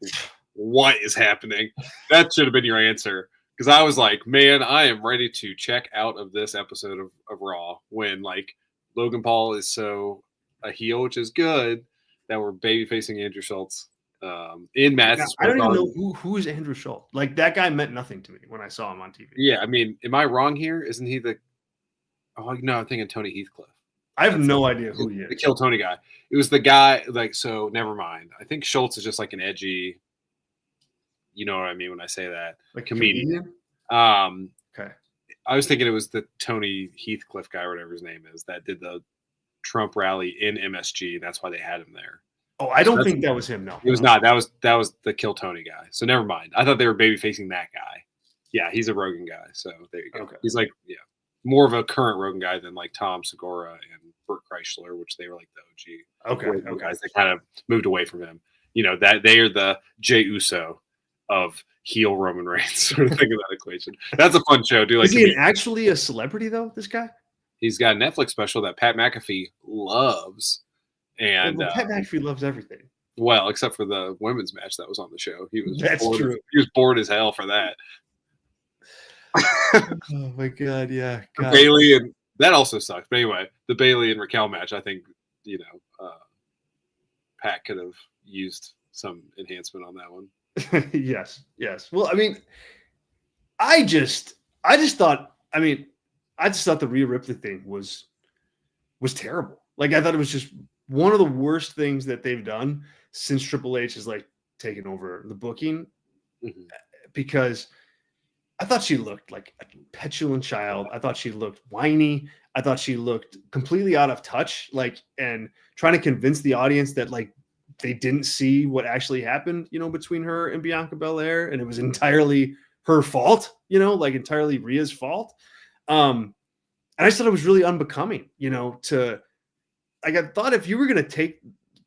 what is happening? That should have been your answer. Because I was like, man, I am ready to check out of this episode of Raw when like Logan Paul is so a heel, which is good, that were baby facing Andrew Schultz in Madison I Square don't even Garden. know who is Andrew Schultz. Like that guy meant nothing to me when I saw him on TV. Yeah, I mean, am I wrong here? Isn't he the? Oh no, I'm thinking Tony Heathcliff. I have no idea who he is. The Kill Tony guy. It was the guy. Like, so never mind. I think Schultz is just like an edgy. You know what I mean when I say that, Like comedian. Okay. I was thinking it was the Tony Heathcliff guy, or whatever his name is, that did the Trump rally in MSG, and that's why they had him there. Oh, I don't think that was him. No, it was not. That was the Kill Tony guy. So never mind. I thought they were baby facing that guy. Yeah, he's a Rogan guy. So there you go. Okay. He's like, yeah, more of a current Rogan guy than like Tom Segura and Burt Kreischer, which they were like the OG guys that kind of moved away from him. You know, that they are the Jey Uso of heel Roman Reigns, sort of think of that equation. That's a fun show. Is he actually a celebrity though? This guy? He's got a Netflix special that Pat McAfee loves, and Pat McAfee loves everything. Well, except for the women's match that was on the show. He was true. He was bored as hell for that. Oh my god, yeah. God. Bailey, and that also sucks. But anyway, the Bailey and Raquel match, I think, you know, Pat could have used some enhancement on that one. Yes. Well, I mean, I just thought the Rhea Ripley thing was terrible. Like, I thought it was just one of the worst things that they've done since Triple H has like taken over the booking, because I thought she looked like a petulant child. I thought she looked whiny. I thought she looked completely out of touch, like, and trying to convince the audience that like they didn't see what actually happened, you know, between her and Bianca Belair, and it was entirely her fault, you know, like entirely Rhea's fault. And I just thought it was really unbecoming, you know, to like, I thought if you were going to take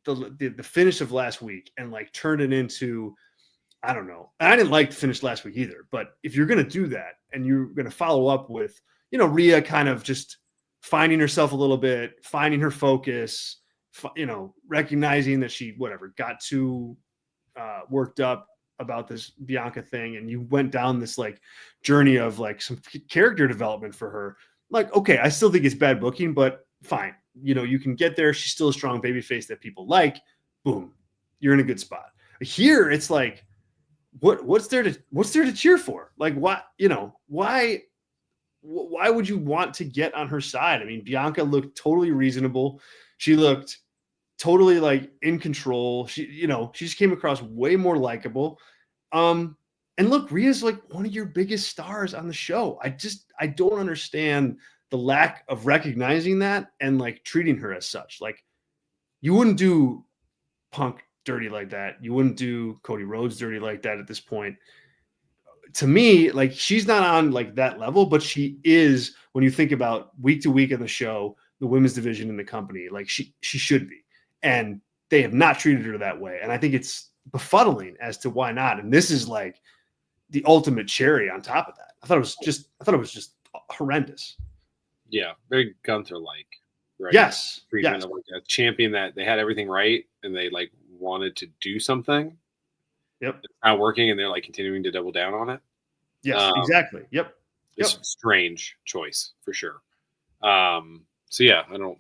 the finish of last week and like turn it into, I don't know, and I didn't like the finish last week either, but if you're going to do that and you're going to follow up with, you know, Rhea kind of just finding herself a little bit, finding her focus, you know, recognizing that she, got too worked up about this Bianca thing, and you went down this like journey of like some character development for her. Like, okay, I still think it's bad booking, but fine. You know, you can get there. She's still a strong babyface that people like. Boom, you're in a good spot. Here, it's like, what's there to cheer for? Like, what, you know, why would you want to get on her side? I mean, Bianca looked totally reasonable. She looked totally like in control. She, you know, she just came across way more likable. And look, Rhea's like one of your biggest stars on the show. I don't understand the lack of recognizing that and like treating her as such. Like, you wouldn't do Punk dirty like that. You wouldn't do Cody Rhodes dirty like that at this point. To me, like, she's not on like that level, but she is, when you think about week to week in the show, the women's division in the company, like she should be. And they have not treated her that way. And I think it's befuddling as to why not. And this is like the ultimate cherry on top of that. I thought it was just horrendous. Yeah, very Gunther-like. Right? Yes. Treatment of like a champion that they had everything right and they like wanted to do something. Yep. It's not working, and they're like continuing to double down on it. Yes, exactly. Yep. It's a strange choice for sure. So yeah, I don't,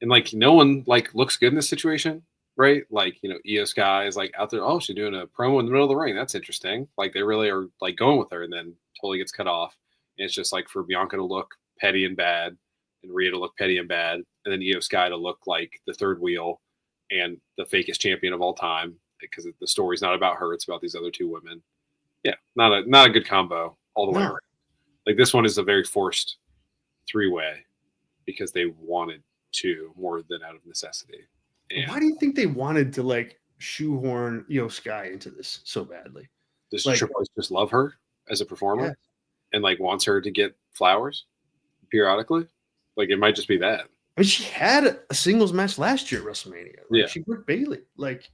and like no one like looks good in this situation, right? Like, you know, Io Sky is like out there. Oh, she's doing a promo in the middle of the ring. That's interesting. Like, they really are like going with her, and then totally gets cut off. And it's just like for Bianca to look petty and bad, and Rhea to look petty and bad, and then Io Sky to look like the third wheel and the fakest champion of all time, because the story's not about her; it's about these other two women. Yeah, not a good combo all the way around. Like, this one is a very forced three-way because they wanted to more than out of necessity. And why do you think they wanted to like shoehorn Io Sky into this so badly? Does like, Triple H just love her as a performer, yeah, and like wants her to get flowers periodically? Like, it might just be that. I mean, she had a singles match last year at WrestleMania. Like, yeah, she worked Bailey like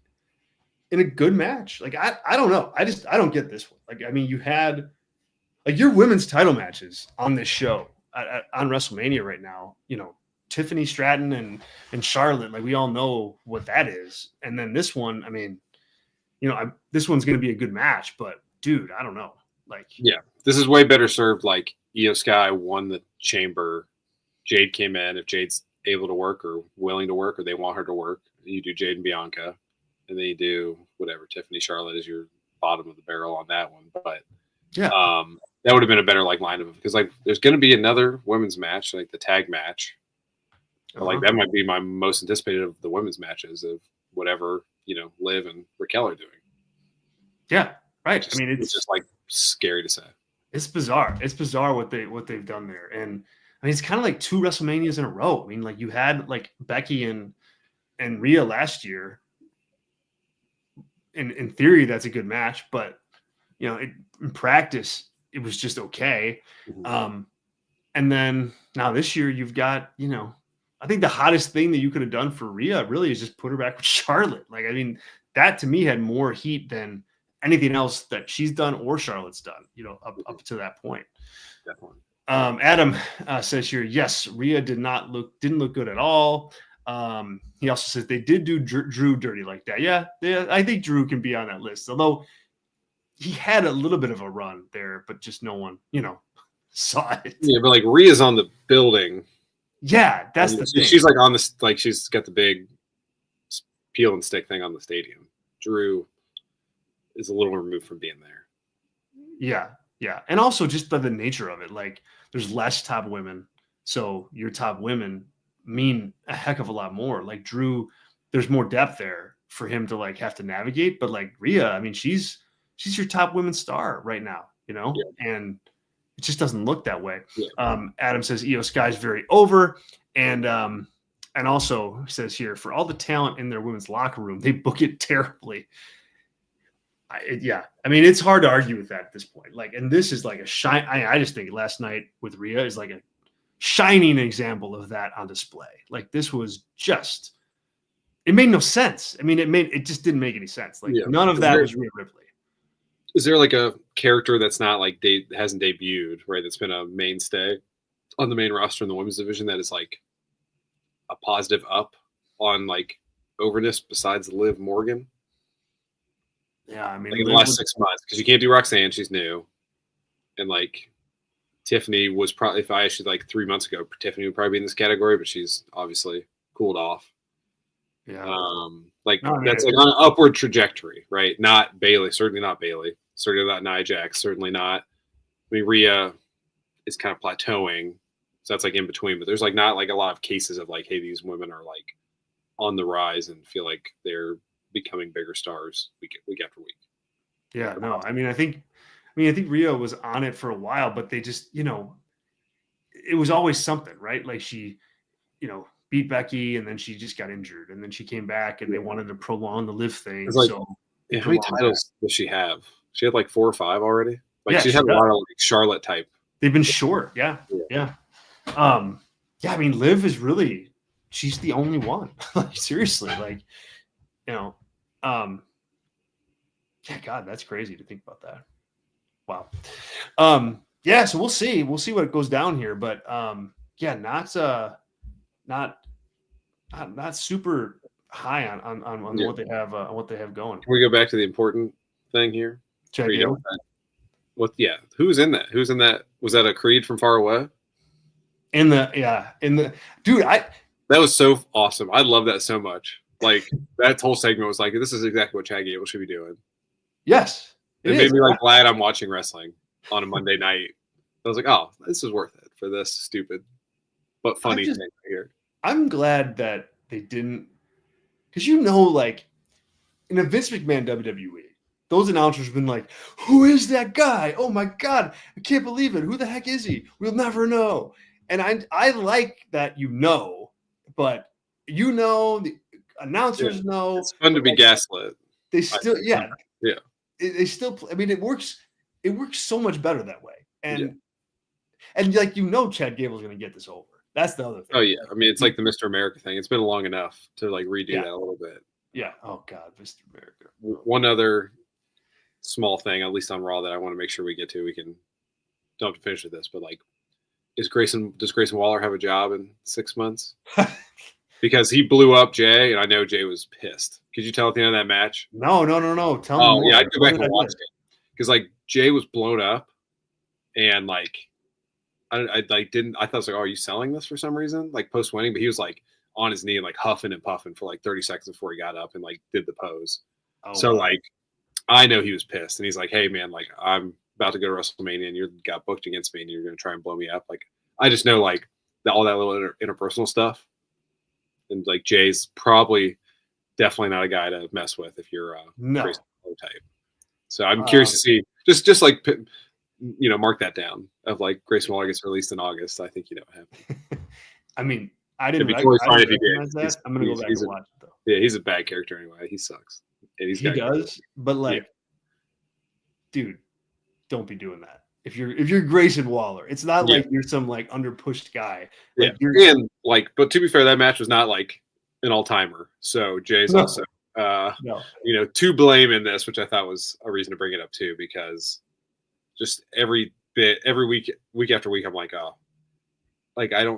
in a good match. Like, I don't know. I don't get this one. Like, I mean, you had like your women's title matches on this show on WrestleMania right now. You know, Tiffany Stratton and Charlotte. Like, we all know what that is. And then this one, I mean, you know, this one's going to be a good match. But dude, I don't know. Like, yeah, this is way better served. Like, Io Sky won the Chamber. Jade came in. If Jade's able to work or willing to work or they want her to work. You do Jade and Bianca, and then you do whatever. Tiffany Charlotte is your bottom of the barrel on that one. But Yeah. That would have been a better like line of because like there's going to be another women's match, like the tag match. But, like that might be my most anticipated of the women's matches of whatever Liv and Raquel are doing. Yeah, right. I mean, it's just like scary to say. It's bizarre. It's bizarre what they've done there, and I mean it's kind of like 2 WrestleManias in a row. I mean, like you had like Becky and Rhea last year. In theory, that's a good match, but in practice, it was just okay. Mm-hmm. And then now this year, you've got I think the hottest thing that you could have done for Rhea really is just put her back with Charlotte. Like, I mean, that to me had more heat than anything else that she's done or Charlotte's done, up to that point. Definitely. Adam says here, yes, Rhea didn't look good at all. He also says they did do Drew dirty like that. Yeah, I think Drew can be on that list, although he had a little bit of a run there, but just no one, saw it. Yeah, but like Rhea's on the building. Yeah, that's the thing. She's like on this, like she's got the big peel and stick thing on the stadium. Drew is a little removed from being there. Yeah. And also just by the nature of it, like there's less top women. So your top women mean a heck of a lot more. Like Drew, there's more depth there for him to like have to navigate. But like Rhea, I mean, she's your top women's star right now, and it just doesn't look that way. Yeah. Adam says Io Sky's very over. And also says here, for all the talent in their women's locker room, they book it terribly. I mean, it's hard to argue with that at this point. Like, and this is like a shine. I just think last night with Rhea is like a shining example of that on display. Like this was just, it made no sense. I mean, it just didn't make any sense. Like none of that was Rhea Ripley. Is there like a character that's not like hasn't debuted, right? That's been a mainstay on the main roster in the women's division that is like a positive up on like overness besides Liv Morgan? Yeah, I mean, like in the last 6 months, because you can't do Roxanne, she's new, and like Tiffany was probably, if I asked you like 3 months ago, Tiffany would probably be in this category, but she's obviously cooled off. Yeah, that's like on an upward trajectory, right? Not Bailey, certainly not Bailey, certainly not Nia Jax, certainly not. I mean, Rhea is kind of plateauing, so that's like in between. But there's like not like a lot of cases of like, hey, these women are like on the rise and feel like they're becoming bigger stars week after week. Yeah, no, I think Rhea was on it for a while, but they just, it was always something, right? Like she, beat Becky and then she just got injured and then she came back and they wanted to prolong the Liv thing. Like, how many titles does she have? She had like 4 or 5 already. Like she had a lot of like Charlotte type. They've been short. Yeah. I mean, Liv is really, she's the only one. Like seriously, like, yeah, God, that's crazy to think about that. Wow. Yeah, so we'll see what goes down here, but not super high on what they have going. Can we go back to the important thing here? Who's in that? Was that a Creed from far away? Dude, that was so awesome. I love that so much. Like that whole segment was like, this is exactly what Chad Gable should be doing. Yes. It made me like glad I'm watching wrestling on a Monday night. I was like, oh, this is worth it for this stupid but funny thing here. I'm glad that they didn't, because like in a Vince McMahon WWE, those announcers have been like, who is that guy? Oh my God, I can't believe it. Who the heck is he? We'll never know. And I like that, but the announcers know. It's fun to be gaslit. They still, They still, I mean, it works so much better that way. And like, Chad Gable's going to get this over. That's the other thing. Oh yeah. I mean, it's like the Mr. America thing. It's been long enough to like redo that a little bit. Yeah. Oh God, Mr. America. One other small thing, at least on Raw, that I want to make sure we get to. We don't have to finish with this, but like, does Grayson Waller have a job in 6 months? Because he blew up Jay, and I know Jay was pissed. Could you tell at the end of that match? No. Tell me more. Yeah, I'd go back and watch it. Because like Jay was blown up, and like I like didn't. I thought it was like, oh, are you selling this for some reason? Like post winning, but he was like on his knee, like huffing and puffing for like 30 seconds before he got up and like did the pose. Oh, So wow. like, I know he was pissed, and he's like, hey man, like I'm about to go to WrestleMania, and you got booked against me, and you're gonna try and blow me up. Like I just know like all that little interpersonal stuff, and like Jay's probably definitely not a guy to mess with if you're No. Grayson Waller type. So I'm curious to see just like mark that down of like Grayson Waller gets released in August. I think what happened. I mean, I didn't totally fine if he recognize did. that. I'm gonna go back and watch it though. Yeah, he's a bad character anyway. He sucks. And He does, but like, dude, don't be doing that. If you're Grayson Waller, it's not like you're some like underpushed guy. Like, and like, but to be fair, that match was not like an all timer. So Jay's also to blame in this, which I thought was a reason to bring it up too, because just every week after week, I'm like, oh, like I'd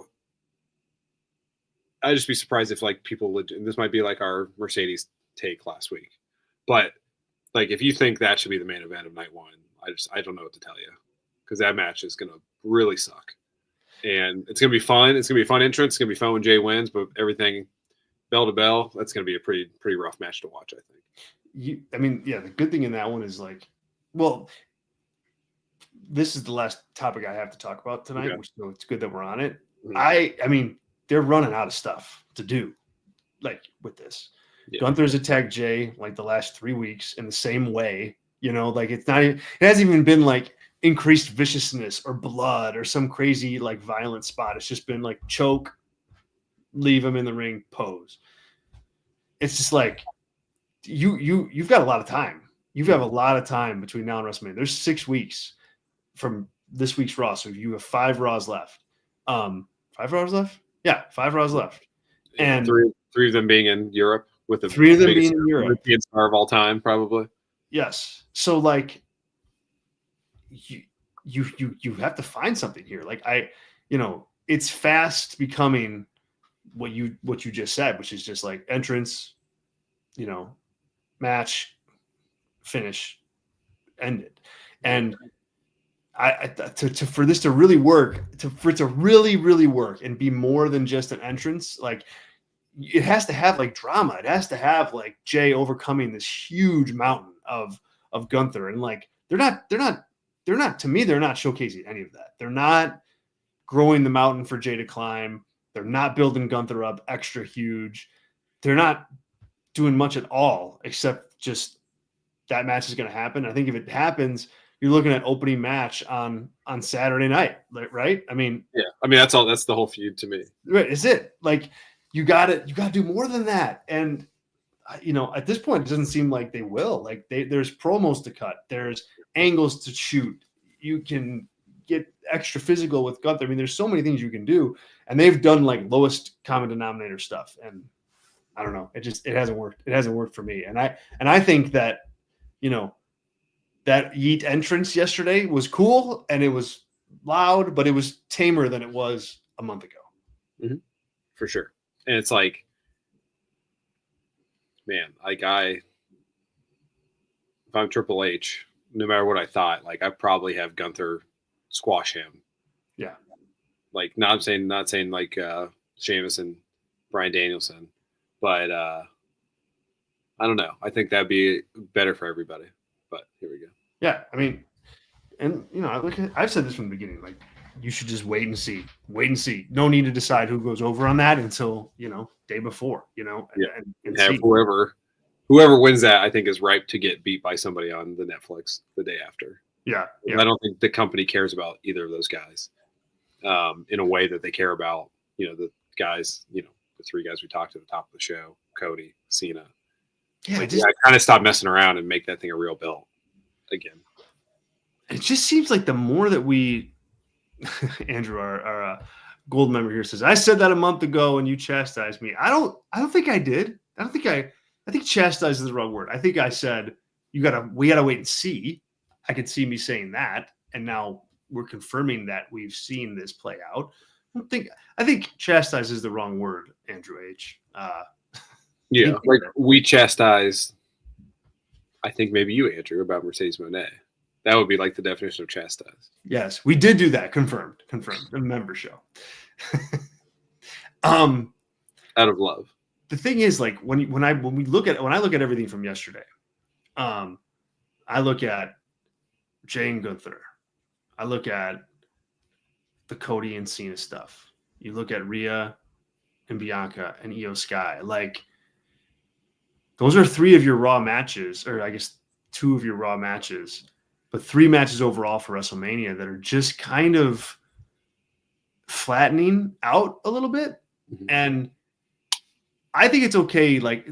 just be surprised if like people and this might be like our Mercedes take last week, but like if you think that should be the main event of night one, I don't know what to tell you, because that match is gonna really suck, and it's gonna be fun. It's gonna be a fun entrance. It's gonna be fun when Jay wins, but everything bell to bell, that's gonna be a pretty rough match to watch, I think. The good thing in that one is like, well, this is the last topic I have to talk about tonight, which so it's good that we're on it. Mm-hmm. I mean, they're running out of stuff to do, like with this. Yeah. Gunther's attacked Jay like the last 3 weeks in the same way, like it hasn't even been like increased viciousness or blood or some crazy like violent spot. It's just been like choke, leave him in the ring, pose. It's just like you've got a lot of time. You have a lot of time between now and WrestleMania. There's 6 weeks from this week's Raw, so you have 5 Raws left. 5 Raws left? Yeah, 5 Raws left, and three of them being in Europe, with the 3 of them being in Europe, European star of all time, probably. Yes. So like, you have to find something here. Like it's fast becoming what you just said, which is just like entrance, match, finish, ended, and for this to really work, for it to really work and be more than just an entrance, like it has to have like drama. It has to have like Jay overcoming this huge mountain of Gunther, and like they're not to me, they're not showcasing any of that. They're not growing the mountain for Jay to climb. They're not building Gunther up extra huge. They're not doing much at all except just that match is going to happen. I think if it happens, you're looking at opening match on Saturday night, right? I mean, that's all. That's the whole feud to me. Right? Is it like you got to do more than that? And at this point, it doesn't seem like they will. Like there's promos to cut, there's angles to shoot. You can get extra physical with Gunther. I mean, there's so many things you can do, and they've done like lowest common denominator stuff. And I don't know, it hasn't worked. It hasn't worked for me. And I think that that Yeet entrance yesterday was cool and it was loud, but it was tamer than it was a month ago. Mm-hmm. For sure. And it's like, man, like if I'm Triple H, no matter what I thought, like I probably have Gunther squash him. Yeah. Like not saying like Sheamus and Bryan Danielson, but I don't know. I think that'd be better for everybody. But here we go. Yeah, I mean, and I've said this from the beginning. Like, you should just wait and see. No need to decide who goes over on that until day before. And have whoever wins that, I think, is ripe to get beat by somebody on the Netflix the day after. Yeah. I don't think the company cares about either of those guys in a way that they care about the guys. The 3 guys we talked at the top of the show: Cody, Cena. Yeah, I kind of stop messing around and make that thing a real belt again. It just seems like the more that we, Andrew, our gold member here says, I said that a month ago and you chastised me. I don't think I did. I think chastise is the wrong word. I think I said we gotta wait and see. I could see me saying that, and now we're confirming that we've seen this play out. I think chastise is the wrong word, Andrew H. Yeah, like we chastised, I think maybe you, Andrew, about Mercedes Moné, That would be like the definition of chastised. Yes, we did do that. Confirmed. A member show. Out of love. The thing is, like when I look at everything from yesterday, I look at Jay and Gunther. I look at the Cody and Cena stuff. You look at Rhea and Bianca and Io Sky. Like, those are 3 of your Raw matches, or I guess 2 of your Raw matches, but 3 matches overall for WrestleMania that are just kind of flattening out a little bit. Mm-hmm. And I think it's okay. Like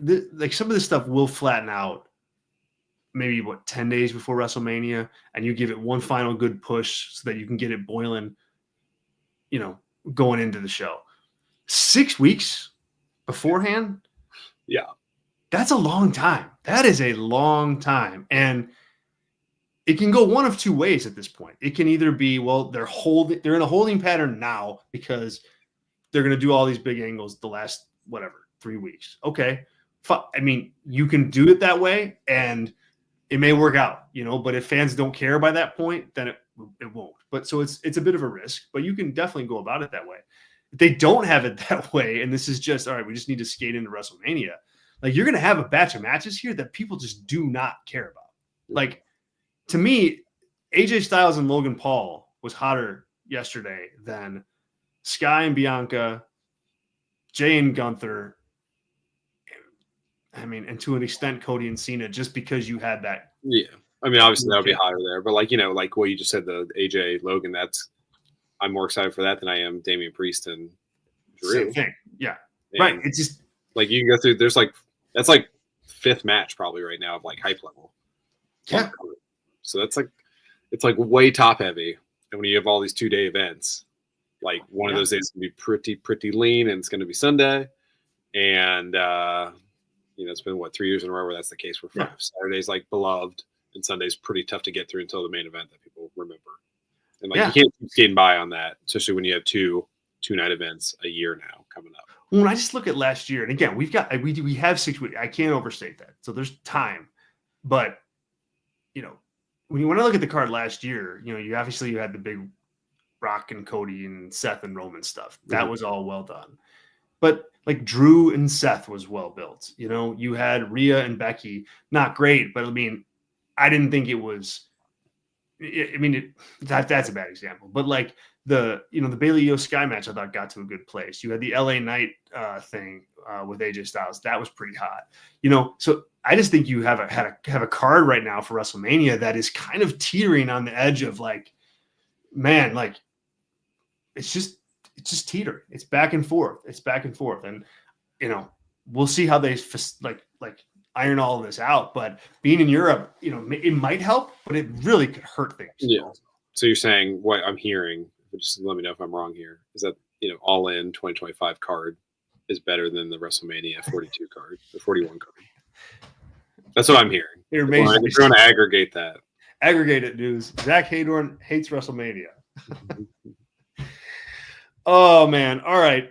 some of this stuff will flatten out maybe 10 days before WrestleMania, and you give it one final good push so that you can get it boiling, going into the show. 6 weeks beforehand. Yeah. That's a long time. That is a long time. And it can go one of 2 ways at this point. It can either be, well, they're in a holding pattern now because they're going to do all these big angles the last, 3 weeks. Okay. I mean, you can do it that way and it may work out, but if fans don't care by that point, then it won't. But so it's a bit of a risk, but you can definitely go about it that way. If they don't have it that way, and this is just, all right, we just need to skate into WrestleMania. Like, you're going to have a batch of matches here that people just do not care about. Like, to me, AJ Styles and Logan Paul was hotter yesterday than Sky and Bianca, Jay and Gunther, and to an extent, Cody and Cena, just because you had that. Yeah. I mean, obviously that would be higher there, but like what you just said, the AJ Logan, I'm more excited for that than I am Damian Priest and Drew. Same thing. Yeah. And right. It's just like you can go through, that's 5th match probably right now of hype level. Yeah. So it's way top heavy. And when you have all these 2-day events, one of those days can be pretty lean, and it's going to be Sunday. And, it's been 3 years in a row where that's the case. Where Saturday's beloved, and Sunday's pretty tough to get through until the main event that people remember. And you can't keep skating by on that, especially when you have 2-night events a year now coming up. When I just look at last year, and again, we have 6 weeks. I can't overstate that. So there's time, but when I look at the card last year, you had the big Rock and Cody and Seth and Roman stuff. That was all well done. But Drew and Seth was well built. You had Rhea and Becky, not great, but I didn't think it was. That's a bad example. But the Bayley Io Sky match, I thought got to a good place. You had the LA Knight thing with AJ Styles, that was pretty hot. So I just think you have a card right now for WrestleMania that is kind of teetering on the edge of it's just teetering. It's back and forth. And we'll see how they iron all of this out. But being in Europe, it might help, but it really could hurt things. Yeah. So you're saying what I'm hearing, just let me know if I'm wrong here, is that all in 2025 card is better than the WrestleMania 42 card, the 41 card. That's what I'm hearing. You're amazing. If you want to aggregate that. Aggregate it, news. Zach Haydorn hates WrestleMania. Oh man. All right.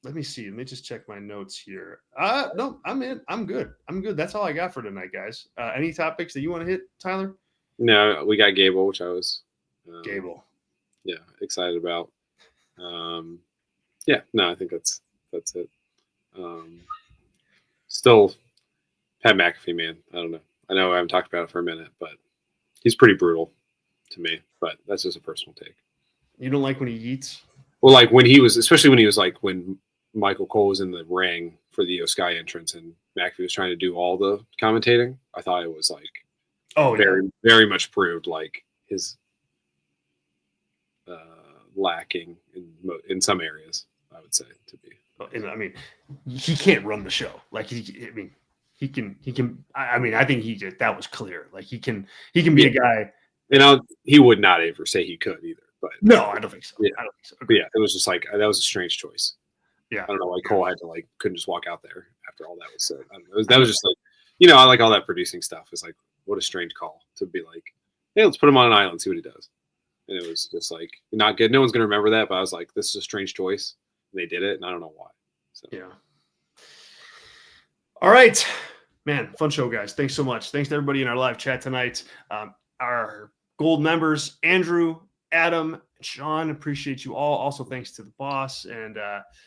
Let me see. Let me just check my notes here. No, I'm in. I'm good. That's all I got for tonight, guys. Any topics that you want to hit, Tyler? No, we got Gable, which I was excited about. I think that's it. Still Pat McAfee, man. I don't know. I know I haven't talked about it for a minute, but he's pretty brutal to me. But that's just a personal take. You don't like when he eats? Well, especially when he was when Michael Cole was in the ring for the Io Sky entrance and McAfee was trying to do all the commentating. I thought it was very, very much proved his lacking in some areas, I would say, to be. And he can't run the show. He can. I think that was clear. He can be a guy. And he would not ever say he could either. But no, I don't think so. Yeah. I don't think so. But yeah, it was just that was a strange choice. Yeah, I don't know why Cole had to couldn't just walk out there after all that was said. I don't know. That was just I like all that producing stuff. It's what a strange call to be hey, let's put him on an island, see what he does. And it was just not good. No one's gonna remember that, but I was this is a strange choice. And they did it, and I don't know why. So yeah. All right. Man, fun show, guys. Thanks so much. Thanks to everybody in our live chat tonight. Our gold members, Andrew, Adam, Sean, appreciate you all. Also, thanks to the boss and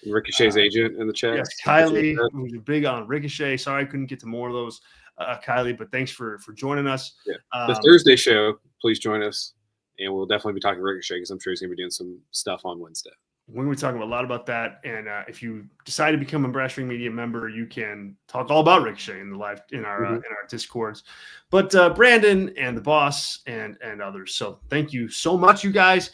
Ricochet's agent in the chat. Yes, Kylie, who's big on Ricochet. Sorry I couldn't get to more of those, Kylie, but thanks for joining us. Yeah. The Thursday show, please join us, and we'll definitely be talking Ricochet because I'm sure he's going to be doing some stuff on Wednesday. We're going to be talking a lot about that, and if you decide to become a Brass Ring Media member, you can talk all about Ricochet in our in our Discords. But Brandon and the boss and others. So thank you so much, you guys.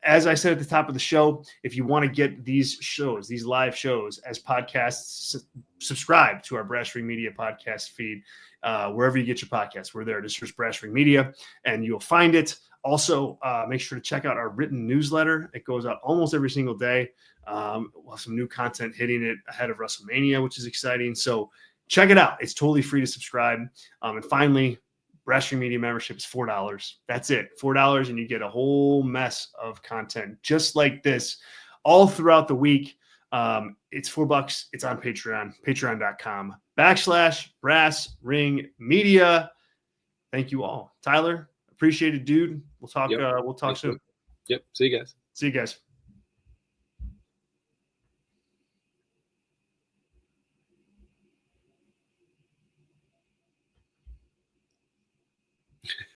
As I said at the top of the show, if you want to get these shows, these live shows as podcasts, subscribe to our Brass Ring Media podcast feed. Wherever you get your podcasts, we're there. Just search Brass Ring Media, and you'll find it. Also, make sure to check out our written newsletter. It goes out almost every single day. We'll have some new content hitting it ahead of WrestleMania, which is exciting. So check it out. It's totally free to subscribe. And finally, Brass Ring Media membership is $4. That's it, $4, and you get a whole mess of content just like this all throughout the week. It's $4. It's on Patreon, patreon.com/Brass Ring Media. Thank you all. Tyler, appreciate it, dude. We'll talk. We'll talk soon. Yep. See you guys. See you guys.